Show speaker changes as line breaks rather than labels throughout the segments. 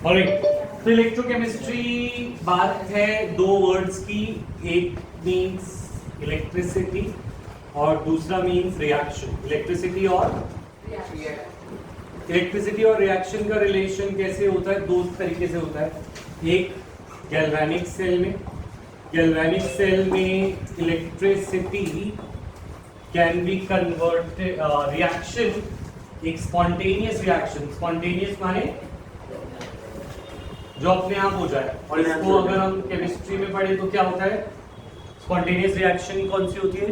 Alright, तो electrochemistry बात है दो वर्ड्स की, एक मींस इलेक्ट्रिसिटी और दूसरा मींस रिएक्शन। इलेक्ट्रिसिटी और रिएक्शन का रिलेशन कैसे होता है? दो तरीके से होता है। एक गैल्वेनिक सेल में electricity can be converted, reaction एक स्पॉन्टेनियस रिएक्शन, स्पॉन्टेनियस माने जो अपने आप हो जाए, और इसको अगर हम केमिस्ट्री में पढ़े तो क्या होता है? स्पॉन्टेनियस रिएक्शन कौन सी होती है?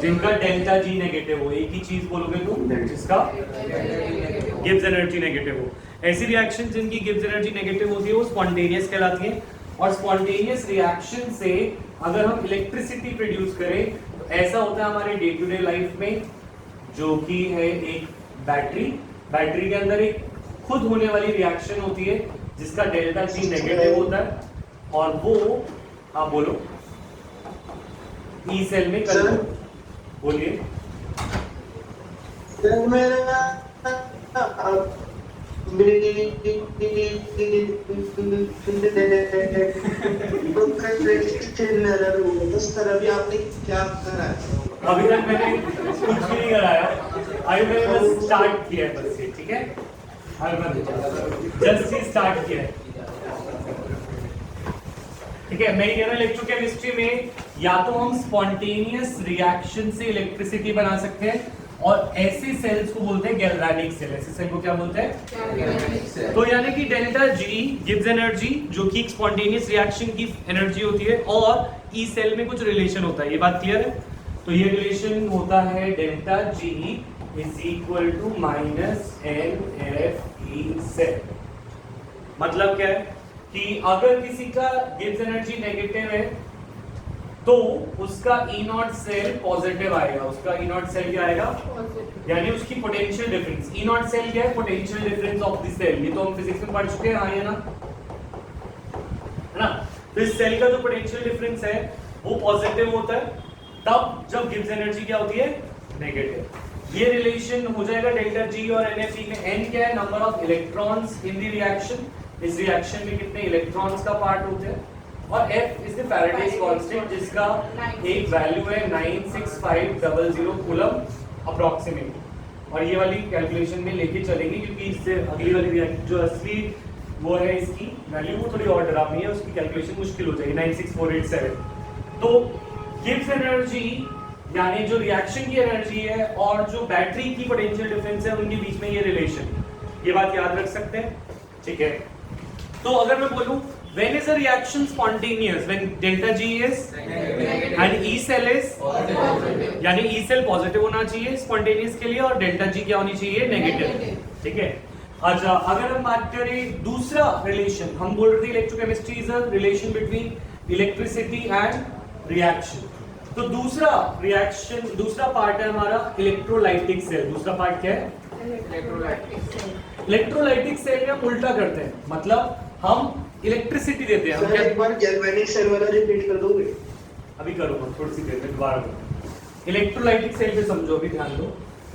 जिनका डेल्टा जी नेगेटिव हो। एक ही चीज बोलोगे तुम, जिसका गिब्स एनर्जी नेगेटिव हो। ऐसी रिएक्शन जिनकी गिब्स एनर्जी नेगेटिव होती है वो स्पॉन्टेनियस कहलाती है। और स्पॉन्टेनियस रिएक्शन से अगर हम इलेक्ट्रिसिटी प्रोड्यूस करें तो ऐसा होता है हमारे डे टू डे लाइफ में, जो कि है एक बैटरी के अंदर एक खुद होने वाली रिएक्शन होती है जिसका डेल्टा जी नेगेटिव होता है, और वो आप बोलो ई सेल में कर बोलिए।
आपने क्या करा?
अभी तक मैंने कुछ भी नहीं कराया, अभी मैंने बस स्टार्ट किया है, बस ये ठीक है, जस्ट ही स्टार्ट किया है, ठीक है। मैं कह रहा हूं इलेक्ट्रोकेमिस्ट्री में या तो हम स्पॉन्टेनियस रिएक्शन से इलेक्ट्रिसिटी बना सकते हैं, और ऐसे सेल्स को बोलते हैं गैल्वेनिक सेल। ऐसे सेल को क्या बोलते हैं? तो यानी कि डेल्टा जी गिव्स एनर्जी, जो कि एक स्पॉन्टेनियस रिएक्शन की एनर्जी होती है, और ई सेल में कुछ रिलेशन होता है। ये बात क्लियर है? तो ये रिलेशन होता है delta G is equal to minus N F E cell. मतलब क्या है कि अगर किसी का गिब्स एनर्जी नेगेटिव है तो उसका ई नॉट सेल पॉजिटिव आएगा। उसका ई नॉट सेल क्या आएगा? यानी उसकी potential difference. E naught cell क्या है? Potential difference of the cell. ये तो हम फिजिक्स में पढ़ चुके हैं, हाँ या ना? है ना? तो इस सेल का जो पोटेंशियल डिफरेंस है वो पॉजिटिव होता है तब जब गिब्स एनर्जी क्या होती है? नेगेटिव। ये रिलेशन हो जाएगा डेल्टा जी और एनएफई में। एन क्या है? Number of electrons in the reaction. इस रिएक्शन में कितने इलेक्ट्रॉन्स का पार्ट होते हैं, और F is the Faraday's constant जिसका एक वैल्यू है 96500 कूलम अप्रोक्सीमेट। और ये वाली कैलकुलेशन में लेके चलेंगे क्योंकि इससे अगली वाली जो असली वो है इसकी वैल्यू वो थोड़ी और डरावनी है, उसकी कैलकुलेशन मुश्किल हो जाएगी 96487। तो गिब्स एनर्जी यानी जो रिएक्शन की एनर्जी है और जो बैटरी की पोटेंशियल डिफरेंस है उनके बीच में ये रिलेशन, ये बात याद रख सकते हैं, ठीक है। तो अगर मैं बोलूं when is a reaction spontaneous? When delta G is and E cell is यानी E cell पॉजिटिव होना चाहिए स्पॉन्टेनियस के लिए और डेल्टा G क्या होनी चाहिए? नेगेटिव, ठीक है। अच्छा, अगर हम बात करें दूसरा रिलेशन, हम बोल रहे थे electrochemistry is a relation between electricity and reaction. तो दूसरा रिएक्शन, दूसरा पार्ट है हमारा इलेक्ट्रोलाइटिक सेल। दूसरा पार्ट क्या है? इलेक्ट्रोलाइटिक सेल में हम उल्टा करते हैं, मतलब हम इलेक्ट्रिसिटी देते हैं।
सर एक बार गैल्वेनिक सेल वाला रिपीट कर दोगे?
अभी करूंगा, थोड़ी सी देर में दोबारा करूंगा। इलेक्ट्रोलाइटिक सेल पे समझो, अभी ध्यान दो।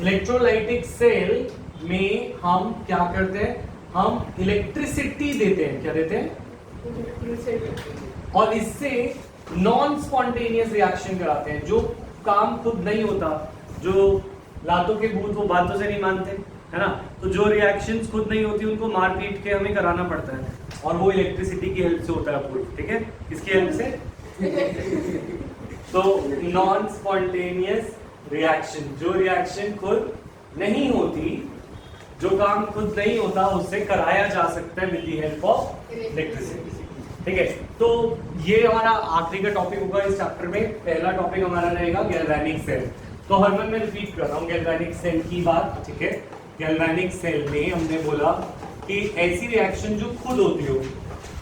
इलेक्ट्रोलाइटिक सेल में हम क्या करते हैं? हम इलेक्ट्रिसिटी देते हैं। क्या देते हैं? और इससे नॉन स्पॉन्टेनियस रिएक्शन कराते हैं, जो काम खुद नहीं होता, जो लातों के भूत वो बातों से नहीं मानते, है ना? तो जो रिएक्शंस खुद नहीं होती उनको मार पीट के हमें कराना पड़ता है, और वो इलेक्ट्रिसिटी की हेल्प से होता है पूरी, ठीक है। किसकी हेल्प से? तो नॉन स्पॉन्टेनियस रिएक्शन, जो रिएक्शन खुद नहीं होती, जो काम खुद नहीं होता, उससे कराया जा सकता है with the help of electricity, ठीक है। तो ये हमारा आखिरी का टॉपिक होगा इस चैप्टर में। पहला टॉपिक हमारा रहेगा गैल्वेनिक सेल। तो हरमन मैं रिपीट कर रहा हूँ गैल्वेनिक सेल की बात, ठीक है। गैल्वेनिक सेल में हमने बोला कि ऐसी रिएक्शन जो खुद होती हो,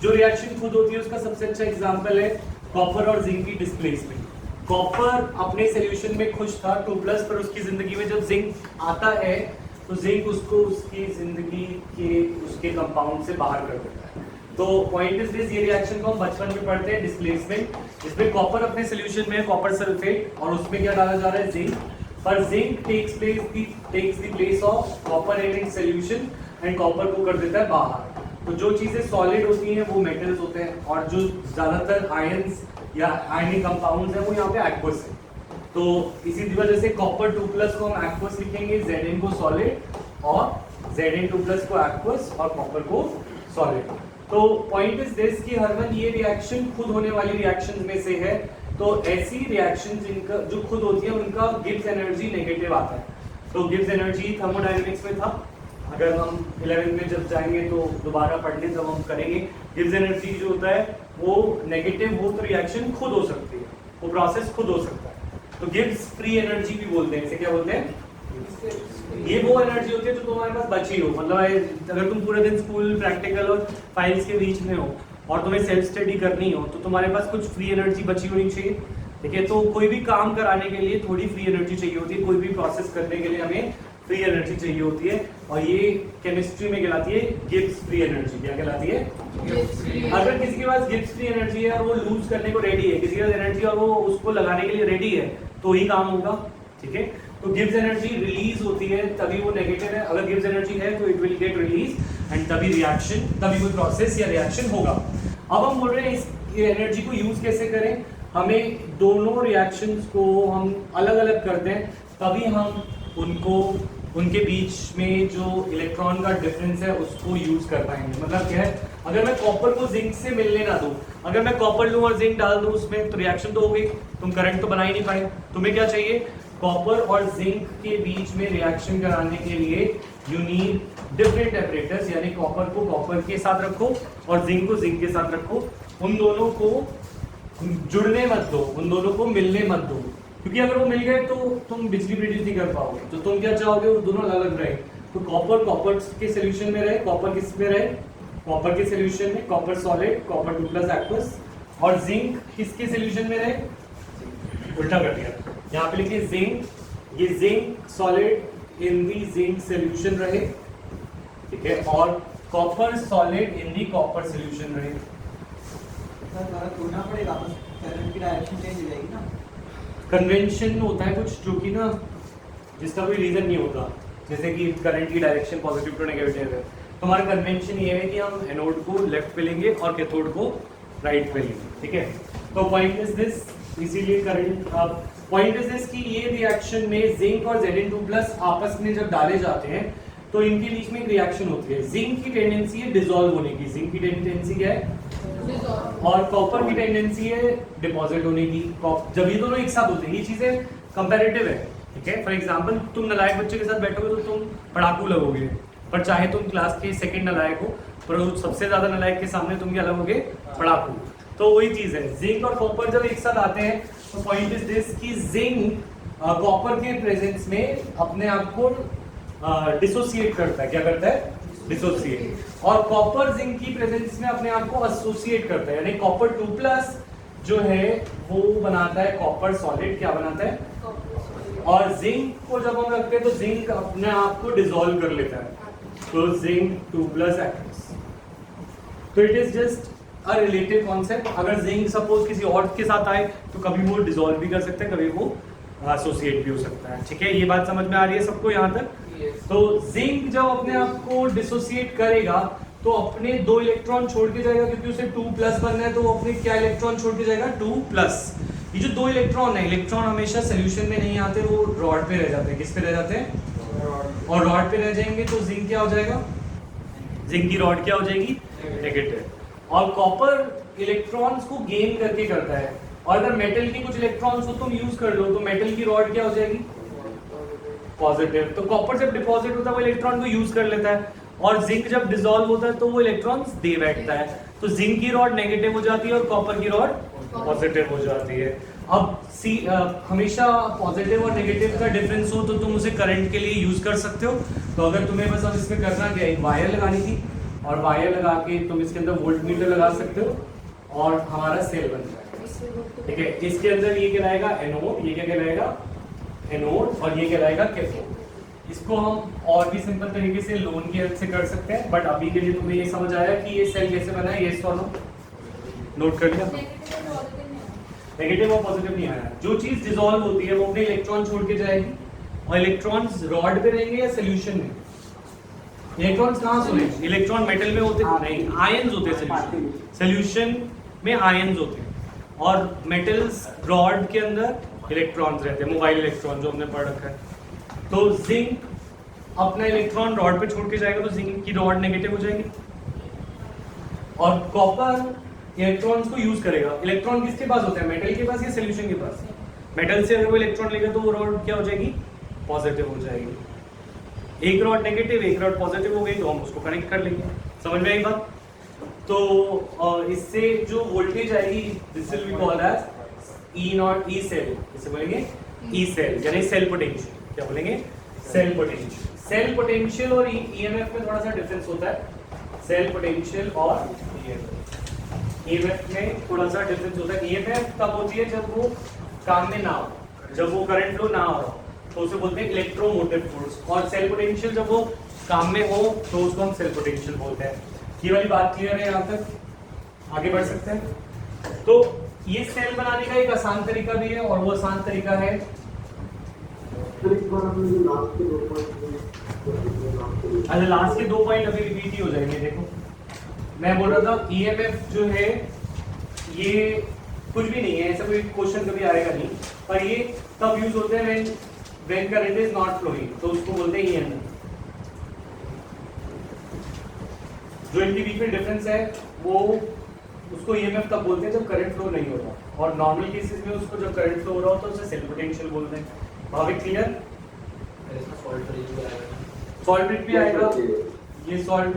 जो रिएक्शन खुद होती है उसका सबसे अच्छा एग्जांपल है कॉपर और जिंक की डिस्प्लेसमेंट। कॉपर अपने सॉल्यूशन में खुश था 2+, पर उसकी जिंदगी में जब जिंक आता है तो जिंक उसको उसकी जिंदगी के उसके कंपाउंड से बाहर कर देता है। तो पॉइंट इज दिस, ये रिएक्शन को हम बचपन में पढ़ते हैं, डिस्प्लेसमेंट, जिसमें कॉपर अपने सॉल्यूशन में है कॉपर सल्फेट, और उसमें क्या डाला जा रहा है? जिंक। पर zinc takes the place of copper in its solution and copper को कर देता है बाहर। तो जो चीजें सॉलिड होती हैं वो मेटल्स होते हैं, और जो ज्यादातर आयंस या आयनिक कंपाउंड्स हैं वो यहाँ पे एक्वस है। तो इसी वजह से कॉपर 2+ को हम एक्वस लिखेंगे, Zn को सॉलिड और Zn2+ को एक्वस और कॉपर को सॉलिड। तो पॉइंट इज दिस कि हरमन ये रिएक्शन खुद होने वाली रिएक्शंस में से है। तो ऐसी रिएक्शंस जिनका जो खुद होती है उनका गिब्स एनर्जी नेगेटिव आता है। तो गिब्स एनर्जी थर्मोडायनेमिक्स में था, अगर हम 11th में जब जाएंगे तो दोबारा पढ़ने तब हम करेंगे। गिब्स एनर्जी जो होता है वो नेगेटिव हो तो रिएक्शन खुद हो सकती है, वो प्रोसेस खुद हो सकता है। तो गिब्स फ्री एनर्जी भी बोलते हैं, इसे क्या बोलते हैं? ये वो एनर्जी होती है जो तुम्हारे पास बची हो, मतलब अगर तुम पूरे दिन स्कूल प्रैक्टिकल और फाइल्स के बीच में हो और तुम्हें सेल्फ स्टडी करनी हो तो तुम्हारे पास कुछ फ्री एनर्जी बची होनी चाहिए, ठीक है। तो कोई भी काम कराने के लिए थोड़ी फ्री एनर्जी चाहिए होती है, कोई भी प्रोसेस करने के लिए हमें फ्री एनर्जी चाहिए होती है, और ये केमिस्ट्री में कहलाती है गिब्स फ्री एनर्जी। क्या कहलाती है? अगर किसी के पास गिब्स फ्री एनर्जी है और वो लूज करने को रेडी है, किसी के पास एनर्जी और वो उसको लगाने के लिए रेडी है, तो ही काम होगा, ठीक है। तो गिब्स एनर्जी रिलीज होती है तभी वो नेगेटिव है, अगर गिब्स एनर्जी है तो it will get release and तभी रिएक्शन, तभी कोई प्रोसेस या रिएक्शन होगा। अब हम बोल रहे हैं इस एनर्जी को यूज कैसे करें, हमें दोनों रिएक्शंस को हम अलग अलग करते हैं तभी हम उनको उनके बीच में जो इलेक्ट्रॉन का डिफरेंस है उसको यूज कर पाएंगे। मतलब क्या है, अगर मैं कॉपर को जिंक से मिलने ना दूं, अगर मैं कॉपर लूं और जिंक डाल दूं उसमें, तो रिएक्शन तो हो गई, तुम करंट तो बना ही नहीं पाए। तुम्हें क्या चाहिए? कॉपर और जिंक के बीच में रिएक्शन कराने के लिए यू नीड डिफरेंट टेम्परेचर्स, यानी कॉपर को कॉपर के साथ रखो और जिंक को जिंक के साथ रखो, उन दोनों को जुड़ने मत दो, उन दोनों को मिलने मत दो, क्योंकि अगर वो मिल गए तो तुम बिजली प्रोड्यूस नहीं कर पाओगे। तो तुम क्या चाहोगे? वो दोनों अलग अलग रहे। तो कॉपर कॉपर के सोल्यूशन में रहे, कॉपर किस में रहे? कॉपर के सोल्यूशन में, कॉपर सॉलिड, कॉपर 2+ एक्वस, और जिंक किसके सोल्यूशन में रहे? उल्टा कर दिया, यहाँ पे लिखिए जिंक, ये zinc solid in the zinc solution रहे, ठीक है, और copper solid in the copper solution रहे।
तोड़ना पड़ेगा, करंट की डायरेक्शन चेंज हो जाएगी ना।
कन्वेंशन होता है कुछ जो कि ना जिसका कोई रीजन नहीं होता, जैसे कि करंट की डायरेक्शन पॉजिटिव टू नेगेटिव है, तो हमारा कन्वेंशन ये है कि हम एनोड को लेफ्ट पे लेंगे और कैथोड को राइट पे लेंगे, ठीक है। तो पॉइंट इज दिस, इसीलिए करंट अब पॉइंट इज दिस कि ये रिएक्शन में जिंक और Zn2+ आपस में जब डाले जाते हैं तो इनके बीच में एक रिएक्शन होती है। जिंक की टेंडेंसी है डिसॉल्व होने की, जिंक की टेंडेंसी क्या है? और कॉपर की टेंडेंसी है डिपॉजिट होने की। जब ये दोनों एक साथ होते हैं, ये चीजें कंपैरेटिव है, ठीक है। फॉर एग्जांपल तुम नालायक बच्चे के साथ बैठोगे तो तुम पढ़ाकू लगोगे, पर चाहे तुम क्लास के सेकंड नालायक हो, पर सबसे ज्यादा नालायक के सामने तुम क्या लगोगे? पढ़ाकू। तो वही चीज है, जिंक और कॉपर जब एक साथ आते हैं तो पॉइंट इज दिस कि जिंक कॉपर के प्रेजेंस में अपने आप को डिसोसिएट करता है। क्या करता है? डिसोसिएट। और कॉपर जिंक की प्रेजेंस में अपने आप को एसोसिएट करता है, यानी कॉपर 2+ जो है वो बनाता है कॉपर सॉलिड। क्या बनाता है? और जिंक को जब हम रखते हैं तो जिंक अपने आप को डिसॉल्व कर लेता है, तो जिंक 2+ एक्वस। तो it is just a relative concept. अगर जिंक सपोज किसी और के साथ आए तो कभी वो डिसॉल्व भी कर सकता है, कभी वो एसोसिएट भी हो सकता है, ठीक है। ये बात समझ में आ रही है सबको यहाँ तक? तो जिंक जब अपने आप को डिसोसिएट करेगा तो अपने 2 इलेक्ट्रॉन छोड़ के जाएगा, क्योंकि उसे 2+ बनना है, तो वो अपने क्या इलेक्ट्रॉन छोड़ के जाएगा? 2+। ये जो 2 इलेक्ट्रॉन है, इलेक्ट्रॉन हमेशा सोल्यूशन में नहीं आते, वो रॉड पे रह जाते हैं। किस पे रह जाते हैं? और रॉड पे रह जाएंगे तो जिंक क्या हो जाएगा? जिंक की रॉड क्या हो जाएगी? नेगेटिव। और कॉपर इलेक्ट्रॉन्स को गेन करके करता है, और अगर मेटल की कुछ इलेक्ट्रॉन्स को तुम यूज कर लो तो मेटल की रॉड क्या हो जाएगी? पॉजिटिव। तो कॉपर जब डिपॉजिट होता है वो इलेक्ट्रॉन को यूज कर लेता है, और जिंक जब डिसॉल्व होता है तो वो इलेक्ट्रॉन्स दे बैठता है, तो जिंक की रॉड नेगेटिव हो जाती है और कॉपर की रॉड पॉजिटिव हो जाती है। अब हमेशा पॉजिटिव और नेगेटिव का डिफरेंस हो तो तुम उसे करंट के लिए यूज कर सकते हो। तो अगर तुम्हें बस अब इसमें करना क्या है, एक वायर लगानी थी, और वायर लगा के तुम इसके अंदर वोल्ट मीटर लगा सकते हो और हमारा सेल बन जाएगा, ठीक है। इसके अंदर ये कहलाएगा एनोड, ये क्या कहलाएगा? एनोड, और ये कहलाएगा कैथोड। इसको हम और भी सिंपल तरीके से लोन की हेल्प से कर सकते हैं, बट अभी के लिए तुम्हें ये समझ आया कि ये सेल कैसे बना है? ये सॉल्व नोट कर लिया? नेगेटिव और पॉजिटिव नहीं आया। जो चीज डिसॉल्व होती है वो अपने इलेक्ट्रॉन छोड़ के जाएगी, और इलेक्ट्रॉन्स रॉड पे रहेंगे या सोल्यूशन में? इलेक्ट्रॉन्स कहाँ सोल्यूशन, इलेक्ट्रॉन मेटल में होते नहीं, आयंस होते हैं सोल्यूशन, सोल्यूशन में आयंस होते हैं, और मेटल्स रॉड के अंदर इलेक्ट्रॉन्स रहते हैं, मोबाइल इलेक्ट्रॉन जो हमने पढ़ रखा है। तो जिंक अपना इलेक्ट्रॉन रॉड पे छोड़ के जाएगा तो जिंक की रॉड नेगेटिव हो जाएगी, और कॉपर इलेक्ट्रॉन्स को यूज करेगा। इलेक्ट्रॉन किसके पास होता है, मेटल के पास या सोल्यूशन के पास? मेटल से अगर वो इलेक्ट्रॉन लेगा तो वो रॉड क्या हो जाएगी, पॉजिटिव हो जाएगी। एक रॉड नेगेटिव एक रॉड पॉजिटिव हो गई तो हम उसको कनेक्ट कर लेंगे। समझ में आई बात? तो इससे जो वोल्टेज आएगी this will be called as E naught, E cell, इसे बोलेंगे ई सेल, यानी सेल पोटेंशियल। क्या बोलेंगे, सेल पोटेंशियल। सेल पोटेंशियल और ईएमएफ में थोड़ा सा डिफरेंस होता है, सेल पोटेंशियल और ईएमएफ में थोड़ा सा डिफरेंस होता है। ईएमएफ तब होती है जब वो काम में ना हो, जब वो करंट फ्लो ना हो रहा हो, तो उसे बोलते हैं इलेक्ट्रोमोटिव फोर्स। और सेल पोटेंशियल जब वो काम में हो तो उसको हम सेल पोटेंशियल बोलते हैं। ये वाली बात क्लियर है? यहाँ तक आगे बढ़ सकते हैं। तो ये सेल बनाने का एक आसान तरीका भी है, और वो आसान तरीका है, अच्छा लास्ट के 2 पॉइंट अभी रिपीट ही हो जाएंगे। देखो मैं बोल रहा था ईएमएफ जो है ये कुछ भी नहीं है, ऐसा कोई क्वेश्चन कभी आएगा नहीं, पर ये तब यूज होते हैं when current is not flowing, तो उसको बोलते हैं ईएमएफ। जो इनके बीच में डिफरेंस है वो उसको ईएमएफ तब बोलते हैं जब करंट फ्लो नहीं हो रहा, और नॉर्मल केसेस में उसको जब करंट फ्लो हो रहा होता है उसे सेल पोटेंशियल बोलते हैं। भाविक क्लियर? सॉल्ट ब्रिज भी आएगा। ये सॉल्ट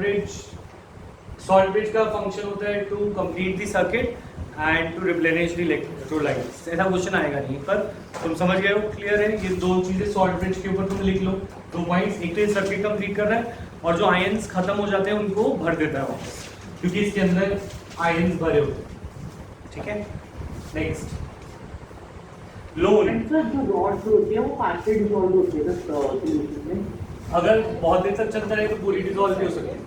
ब्रिज का फंक्शन होता है to complete the circuit and to replenish the electrolytes. ऐसा क्वेश्चन आएगा नहीं, पर तुम समझ गए हो? क्लियर है? ये दो चीजें सॉल्ट ब्रिज के ऊपर तुम लिख लो, 2 पॉइंट्स। एक तो ये सर्किट कंप्लीट कर रहा है, और जो आयंस खत्म हो जाते हैं उनको भर देता है वापस, क्योंकि इसके अंदर आयंस भरे होते हैं। ठीक है, नेक्स्ट लोन।
सर जो रॉड्स होती है वो पार्शियल डिसॉल्व होती है सॉल्यूशन में,
अगर बहुत देर तक चलता रहे तो पूरी डिसॉल्व भी हो सकती है।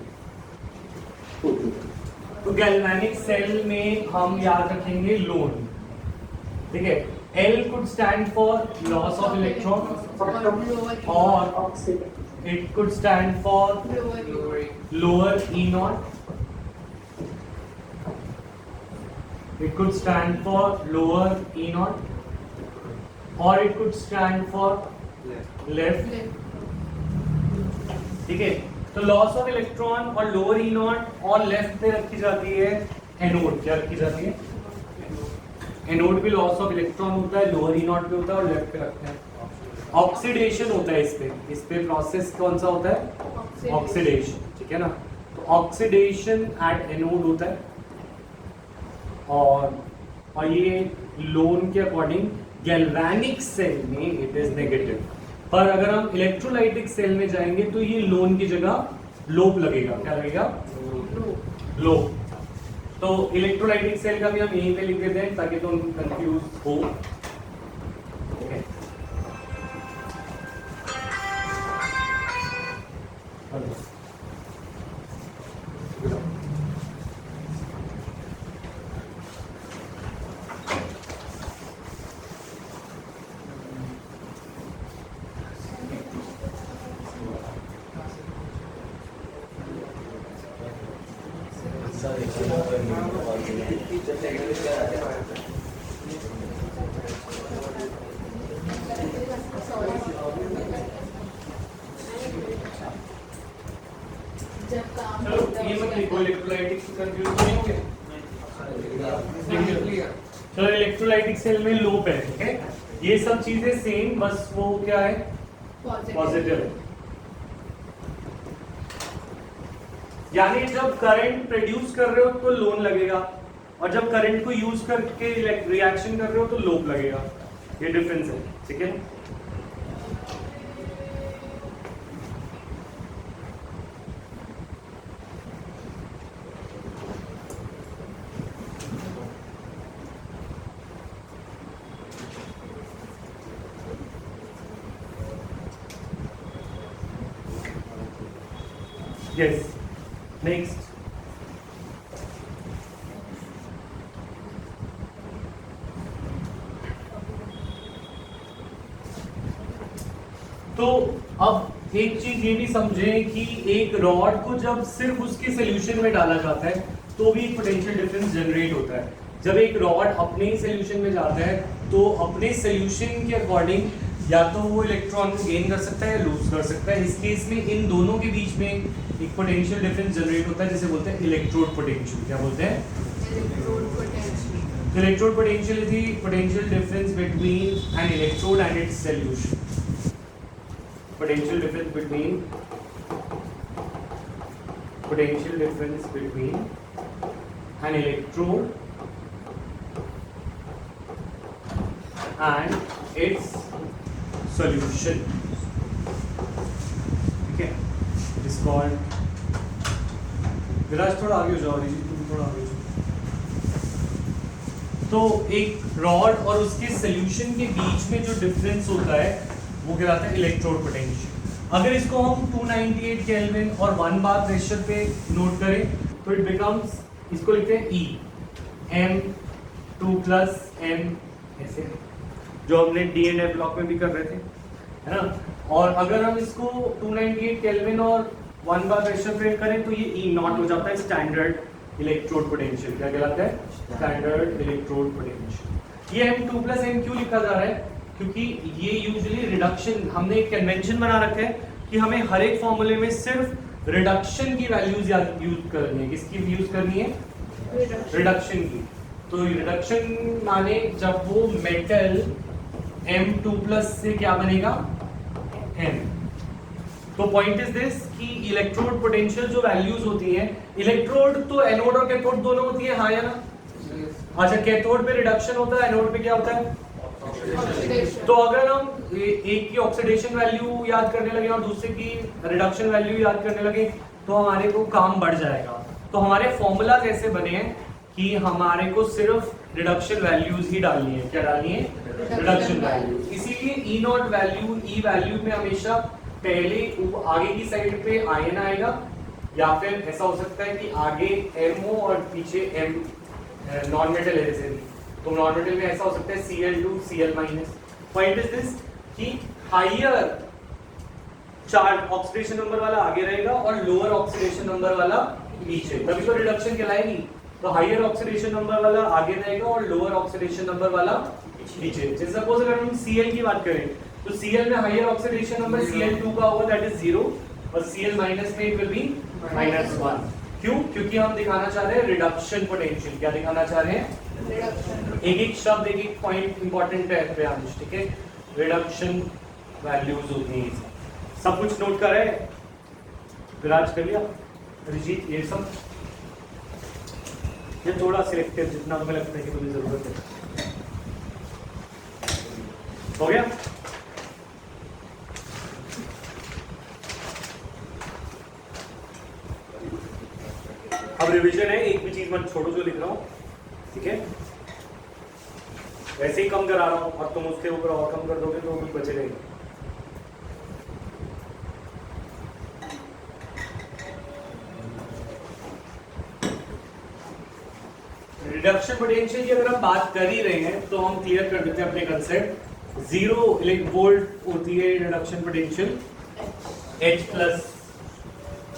तो गैल्वेनिक सेल में हम याद रखेंगे लोन। ठीक है, L could stand for loss of electron, और it could stand for lower E naught. It could stand for lower E naught, or it could stand for left. ठीक है, तो लॉस ऑफ इलेक्ट्रॉन और lower E not और left पे रखी जाती है एनोड। क्या रखी जाती है? एनोड पे लॉस ऑफ इलेक्ट्रॉन होता है, लोअर ई नॉट पे होता है, और लेफ्ट पे रखते हैं। ऑक्सीडेशन होता है इस पे प्रोसेस कौन सा होता है? ऑक्सीडेशन। ठीक है ना, तो ऑक्सीडेशन एट एनोड होता है, और ये लोन के अकॉर्डिंग गैल्वेनिक सेल में इट इज नेगेटिव। पर अगर हम इलेक्ट्रोलाइटिक सेल में जाएंगे तो ये लोन की जगह लोप लगेगा। क्या लगेगा? लोप। तो इलेक्ट्रोलाइटिक सेल का भी हम यहीं पे लिख देते हैं ताकि तुम कंफ्यूज हो। ओके, चलो ये मत लिखो, इलेक्ट्रोलाइटिक से कंफ्यूज नहीं होगे। चलो इलेक्ट्रोलाइटिक सेल में लोप है। ठीक है, ये सब चीजें सेम, बस वो क्या है? पॉजिटिव है। यानी जब करंट प्रोड्यूस कर रहे हो तो लोन लगेगा, और जब करंट को यूज करके रिएक्शन कर रहे हो तो लोप लगेगा। ये डिफरेंस है। ठीक है, यस नेक्स्ट। तो अब एक चीज ये भी समझें कि एक रॉड को जब सिर्फ उसके सोल्यूशन में डाला जाता है तो भी पोटेंशियल डिफरेंस जनरेट होता है। जब एक रॉड अपने ही सोल्यूशन में जाता है तो अपने सोल्यूशन के अकॉर्डिंग या तो वो इलेक्ट्रॉन को गेन कर सकता है या लूज कर सकता है। इस केस में इन दोनों के बीच में एक पोटेंशियल डिफरेंस जनरेट होता है जिसे बोलते हैं इलेक्ट्रोड पोटेंशियल। क्या बोलते हैं? Electrode potential is the potential difference between N electrode and it's solution. Potential difference between an electrode and its solution. ठीक है, is called। विराज थोड़ा आगे हो जाओ, अरिजीत तुम थोड़ा आगे हो जाओ। तो एक रॉड और उसके सोल्यूशन के बीच में जो डिफरेंस होता है वो कहलाता है इलेक्ट्रोड पोटेंशियल। अगर इसको हम 298 केल्विन और 1 बार प्रेशर पे नोट करें तो इट बिकम्स, इसको लिखते हैं E M2 + M, ऐसे जो हमने D&F ब्लॉक में भी कर रहे थे, है ना। और अगर हम इसको 298 केल्विन और 1 बार प्रेशर पे करें तो ये E0 हो जाता है, स्टैंडर्ड इलेक्ट्रोड पोटेंशियल। क्या कहलाता है? Standard electrode potential. ये M2 + M क्यों लिखा जा रहा है? क्योंकि ये यूजुअली रिडक्शन, हमने एक कन्वेंशन बना रखा है कि हमें हर एक फॉर्मूले में सिर्फ रिडक्शन की वैल्यूज यूज करनी है। किसकी यूज करनी है? रिडक्शन की। तो रिडक्शन माने जब वो मेटल M2 + से क्या बनेगा? M। तो पॉइंट इज दिस कि इलेक्ट्रोड पोटेंशियल जो वैल्यूज होती हैं, इलेक्ट्रोड तो एनोड और कैथोड दोनों होती है, हाँ या ना? अच्छा, कैथोड पे रिडक्शन होता है, एनोड पे क्या होता है? तो अगर हम एक की ऑक्सीडेशन वैल्यू याद करने लगे और दूसरे की रिडक्शन वैल्यू याद करने लगे तो हमारे को काम बढ़ जाएगा। तो हमारे फॉर्मूला ऐसे बने हैं कि हमारे को सिर्फ रिडक्शन वैल्यूज ही डालनी है। क्या डालनी है? Reduction value. इसीलिए E0 वैल्यू, E वैल्यू में हमेशा पहले आगे की साइड पे आयन आएगा, या फिर ऐसा हो सकता है कि आगे M हो और पीछे M नॉन मेटल है जैसे। तो नॉन मेटल में ऐसा हो सकता है Cl2 Cl-। Point is this कि हायर चार्ज ऑक्सीडेशन नंबर वाला आगे रहेगा और लोअर ऑक्सीडेशन नंबर वाला पीछे, तभी तो रिडक्शन कहलाएगी। तो हायर ऑक्सीडेशन नंबर वाला आगे रहेगा और लोअर ऑक्सीडेशन नंबर वाला पीछे। जैसे सपोज अगर हम Cl की बात करें तो Cl में हायर ऑक्सीडेशन नंबर Cl2 का होगा, दैट इज 0, और Cl- में इट विल बी -1। क्यों? क्योंकि हम दिखाना चाह रहे हैं रिडक्शन पोटेंशियल। क्या दिखाना चाह रहे हैं? एक एक शब्द, एक एक पॉइंट इंपॉर्टेंट है प्रियांश, ठीक है। रिडक्शन वैल्यूज होती हैं, सब कुछ नोट कर रहे हैं? विराज कर लिया? अरिजीत ये सब, ये थोड़ा सिलेक्टिव जितना तुम्हें लगता है कि तुम्हें जरूरत है। हो गया? अब रिवीजन है, एक भी चीज मत छोड़ो जो लिख रहा हूं, ठीक है। वैसे ही कम करा रहा हूं और तुम उसके ऊपर और कम कर दोगे तो कुछ बचेगा ही। रिडक्शन पोटेंशियल की अगर हम बात कर ही रहे हैं तो हम क्लियर कर देते हैं अपने कंसेप्ट। 0 वोल्ट होती है रिडक्शन पोटेंशियल, H +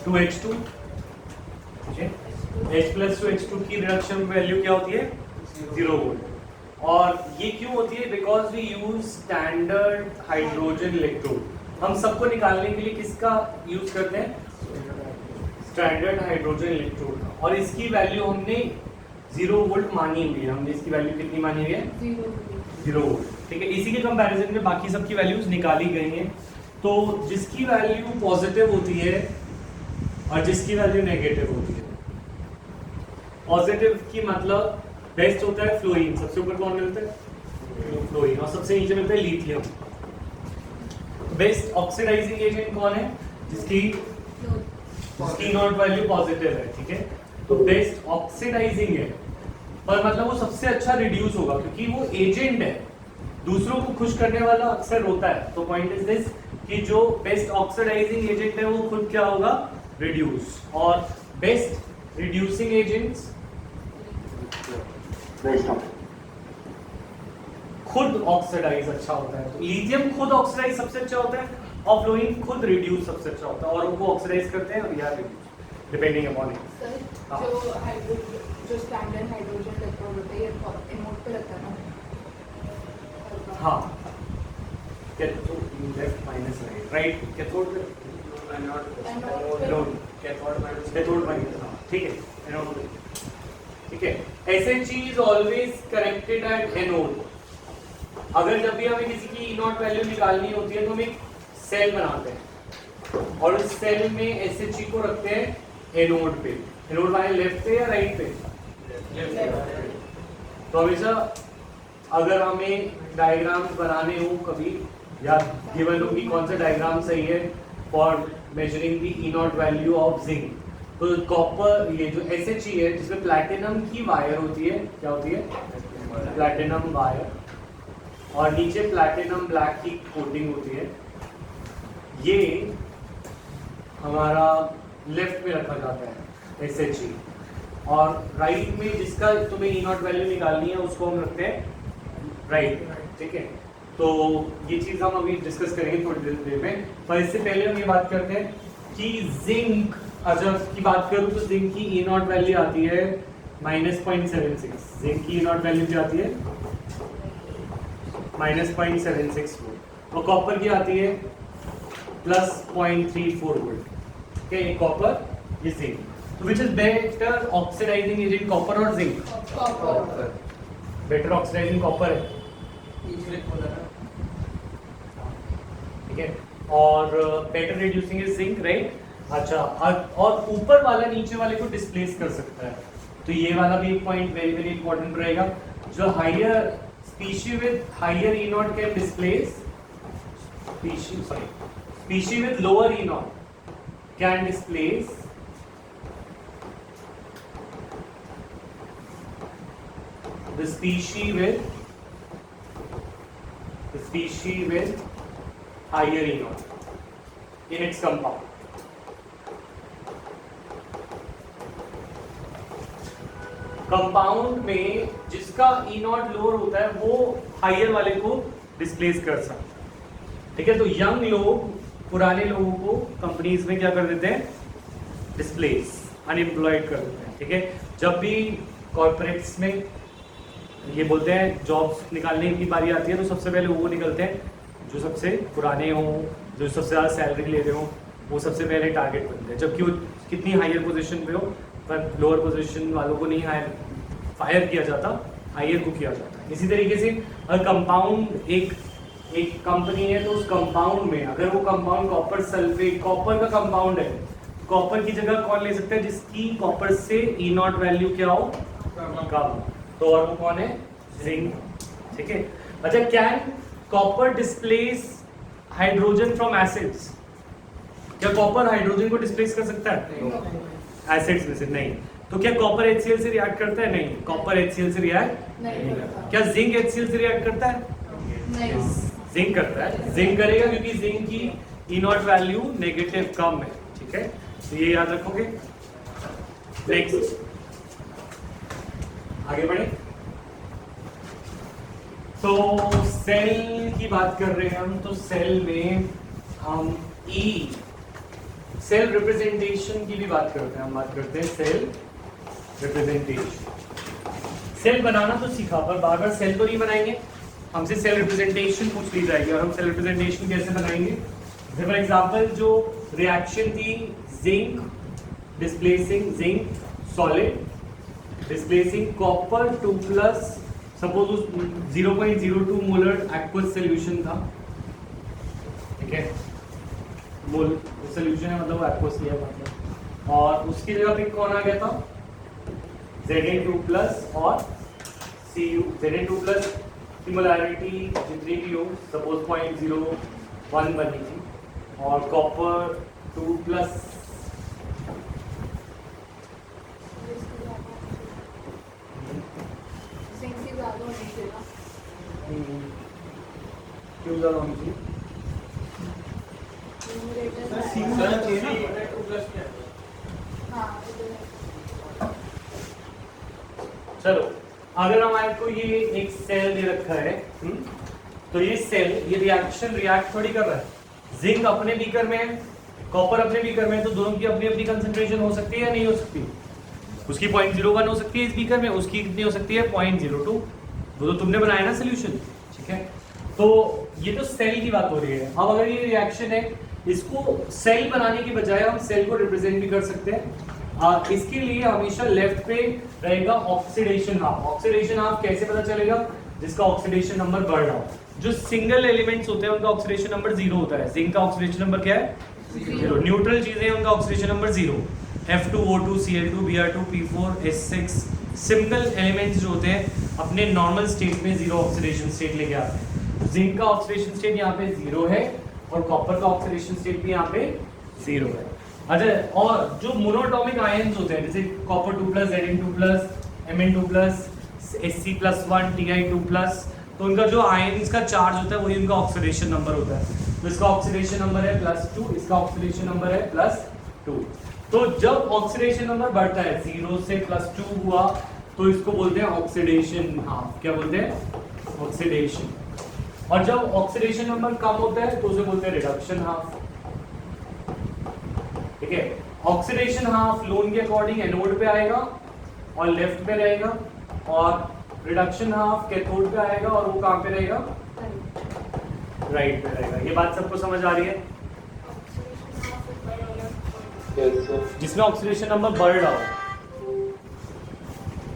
2H2, ठीक है। H + 2H2 की रिडक्शन वैल्यू क्या होती है? 0 वोल्ट। और ये क्यों होती है? Because we use standard hydrogen electrode. हम सबको निकालने के लिए किसका यूज करते हैं? Standard hydrogen electrode. और इसकी वैल्यू हमने 0 वोल्ट मानी हुई है। हमने इसकी वैल्यू कितनी मानी हुई है? 0 वोल्ट, ठीक है। इसी के कंपैरिजन में बाकी सबकी वैल्यूज निकाली गई हैं। तो जिसकी वैल्यू पॉजिटिव होती है और जिसकी वैल्यू नेगेटिव होती है, पॉजिटिव की मतलब बेस्ट होता है फ्लोरीन, सबसे ऊपर कौन मिलता है? फ्लोरीन, और सबसे नीचे मिलता है लिथियम। बेस्ट ऑक्सीडाइजिंग एजेंट कौन है? जिसकी नॉट वैल्यू पॉजिटिव है, ठीक है। तो बेस्ट ऑक्सीडाइजिंग है, पर मतलब वो सबसे अच्छा रिड्यूस होगा क्योंकि वो एजेंट है, दूसरों को खुश करने वाला अक्सर होता है। तो पॉइंट इज दिस कि जो बेस्ट ऑक्सीडाइजिंग एजेंट है वो खुद क्या होगा? रिड्यूस। और बेस्ट रिड्यूसिंग एजेंट्स खुद ऑक्सीडाइज अच्छा होता है। तो लिथियम खुद ऑक्सीडाइज सबसे अच्छा होता है, और फ्लोरीन खुद रिड्यूस सबसे अच्छा होता है, और उनको ऑक्सीडाइज करते हैं या reduce depending upon it.
Sir
हाँ।
जो स्टैंडर्ड हाइड्रोजन इलेक्ट्रोड होता है ये एनोड पे लगता है ना।
हाँ, cathode left minus right, cathode anode, cathode minus, हाँ ठीक है, एनोड ठीक है। SH is always connected at anode. अगर जब भी हमें किसी की E0 वैल्यू निकालनी होती है तो हम एक सेल बनाते हैं और उस सेल में SHE को रखते हैं एनोड पे। एनोड वाले लेफ्ट पे या राइट पे? तो हमेशा अगर हमें डायग्राम्स बनाने हो कभी या गिवन हो कि कौन सा डायग्राम सही है for measuring the E0 value of zinc, तो कॉपर ये जो SHE है जिसमें प्लैटिनम की वायर होती है, क्या होती है? प्लैटिनम वायर, और नीचे प्लैटिनम ब्लैक की कोटिंग होती है। ये हमारा लेफ्ट में रखा जाता है SHE, और राइट में जिसका तुम्हें E0 वैल्यू निकालनी है उसको हम रखते हैं राइट, ठीक है। तो ये चीज़ हम अभी डिस्कस करेंगे थोड़ी देर में, पर इससे पहले हम ये बात करते हैं कि जिंक अगर की बात करूँ तो जिंक की E0 वैल्यू आती है -0.76। जिंक की E0 वैल्यू क्या आती है? -0.76 वोल्ट। और कॉपर की आती है +0.34 वोल्ट। Okay, कॉपर, ये जिंक। तो which is better oxidizing agent, copper और zinc?
Copper.
Better oxidizing copper है, ठीक है, और better reducing is zinc, right. अच्छा, और ऊपर वाला नीचे वाले को डिस्प्लेस कर सकता है, तो ये वाला भी एक पॉइंट वेरी वेरी इंपॉर्टेंट रहेगा। जो higher species with higher E0 can displace species with lower E0 can displace the species with higher E0 in its compound. Compound में जिसका E0 लोअर होता है वो हायर वाले को डिस्प्लेस कर सकता है, ठीक है। तो यंग लोग, पुराने लोगों को कंपनीज में क्या कर देते हैं? डिस्प्लेस, अनएम्प्लॉयड कर देते हैं, ठीक है। जब भी कॉर्पोरेट्स में ये बोलते हैं जॉब्स निकालने की बारी आती है तो सबसे पहले वो निकलते हैं जो सबसे पुराने हों, जो सबसे ज़्यादा सैलरी ले रहे हों, वो सबसे पहले टारगेट बनते हैं। जबकि वो कितनी हायर पोजीशन पे हो, पर लोअर पोजीशन वालों को नहीं फायर किया जाता, हायर को किया जाता है। इसी तरीके से कंपाउंड एक कंपनी है तो उस कंपाउंड में अगर वो कंपाउंड कॉपर सल्फेट, कॉपर का कंपाउंड है, कॉपर की जगह कौन ले सकता है? जिसकी कॉपर से E0 वैल्यू क्या हो? कम। तो और वो कौन है? जिंक, ठीक है। अच्छा, can copper displace hydrogen from acids? क्या कॉपर हाइड्रोजन को डिस्प्लेस कर सकता है? एसिड्स में से नहीं। तो क्या कॉपर HCl से रिएक्ट करता है? नहीं। कॉपर HCl से रिएक्ट
नहीं करता।
क्या जिंक HCl से रिएक्ट करता है?
नहीं।
जिंक करता है, जिंक करेगा क्योंकि जिंक की E0 वैल्यू नेगेटिव कम है, ठीक है। तो ये याद रखोगे। नेक्स्ट आगे बढ़े। तो सेल की बात कर रहे हैं हम, तो सेल में हम सेल रिप्रेजेंटेशन की भी बात करते हैं। हम बात करते हैं सेल रिप्रेजेंटेशन। सेल बनाना तो सीखा, पर बार बार सेल तो नहीं बनाएंगे, हमसे सेल रिप्रेजेंटेशन पूछ ली जाएगी और हम सेल रिप्रेजेंटेशन कैसे बनाएंगे? फॉर एग्जांपल जो रिएक्शन थी zinc displacing zinc solid displacing copper 2+, suppose 0.02 molar aqueous solution था, ठीक है। मोल सॉल्यूशन है मतलब एक्वस लिया मतलब, और उसकी जगह पे कौन आ गया था? Zn2+ और Cu। Zn2+ की मोलैरिटी जितनी भी हो, सपोज 0.01 बनी थी, और कॉपर 2+,
जिंक की ज़्यादा होनी चाहिए ना।
क्यों ज़्यादा होनी चाहिए?
न्यूमरेटर
सी
में-
होना चाहिए ना।
हाँ, इधर है।
चलो, अगर हमारे को ये एक सेल दे रखा है, तो ये सेल ये रिएक्ट थोड़ी कर रहा है, जिंक अपने बीकर में है, कॉपर अपने बीकर में है, तो दोनों की अपनी अपनी कंसंट्रेशन हो सकती है या नहीं हो सकती? उसकी 0.01 हो सकती है इस बीकर में, उसकी कितनी हो सकती है 0.02। वो तो तुमने बनाया ना सोल्यूशन, ठीक है। तो ये तो सेल की बात हो रही है। अब अगर ये रिएक्शन है, इसको सेल बनाने की बजाय हम सेल को रिप्रेजेंट भी कर सकते हैं। इसके लिए हमेशा लेफ्ट पे रहेगा ऑक्सीडेशन हाफ। ऑक्सीडेशन हाफ कैसे पता चलेगा? जिसका ऑक्सीडेशन नंबर बढ़ रहा हो। जो सिंगल एलिमेंट्स होते हैं उनका ऑक्सीडेशन नंबर 0 होता है। जिंक का ऑक्सीडेशन नंबर क्या है? 0। न्यूट्रल चीजें उनका oxidation number 0। F2O2 Cl2 Br2 P4 S6 single elements जो होते हैं अपने नॉर्मल स्टेट में 0 ऑक्सीडेशन स्टेट लेके आते हैं। जिंक का ऑक्सीडेशन स्टेट यहाँ पे 0 है और कॉपर का ऑक्सीडेशन स्टेट भी यहाँ पे 0 है। अच्छा, और जो मोनोटॉमिक आयन्स होते हैं जैसे copper 2+, Zn2+, Mn2+, Sc+1, Ti2+, तो उनका जो आयन्स का चार्ज होता है वही उनका ऑक्सीडेशन नंबर होता है। तो इसका ऑक्सीडेशन नंबर है +2, इसका ऑक्सीडेशन नंबर है +2। तो जब ऑक्सीडेशन नंबर बढ़ता है 0 से +2 हुआ तो इसको बोलते हैं ऑक्सीडेशन हाफ। क्या बोलते हैं? ऑक्सीडेशन। और जब ऑक्सीडेशन नंबर कम होता है तो उसे बोलते हैं रिडक्शन हाफ। ठीक है, ऑक्सीडेशन हाफ लोन के अकॉर्डिंग एनोड पे आएगा और लेफ्ट पे रहेगा, और रिडक्शन हाफ कैथोड पे आएगा और वो कहां पे रहेगा? राइट पे रहेगा। ये बात सबको समझ आ रही है? जिसमें ऑक्सीडेशन नंबर बढ़ रहा हो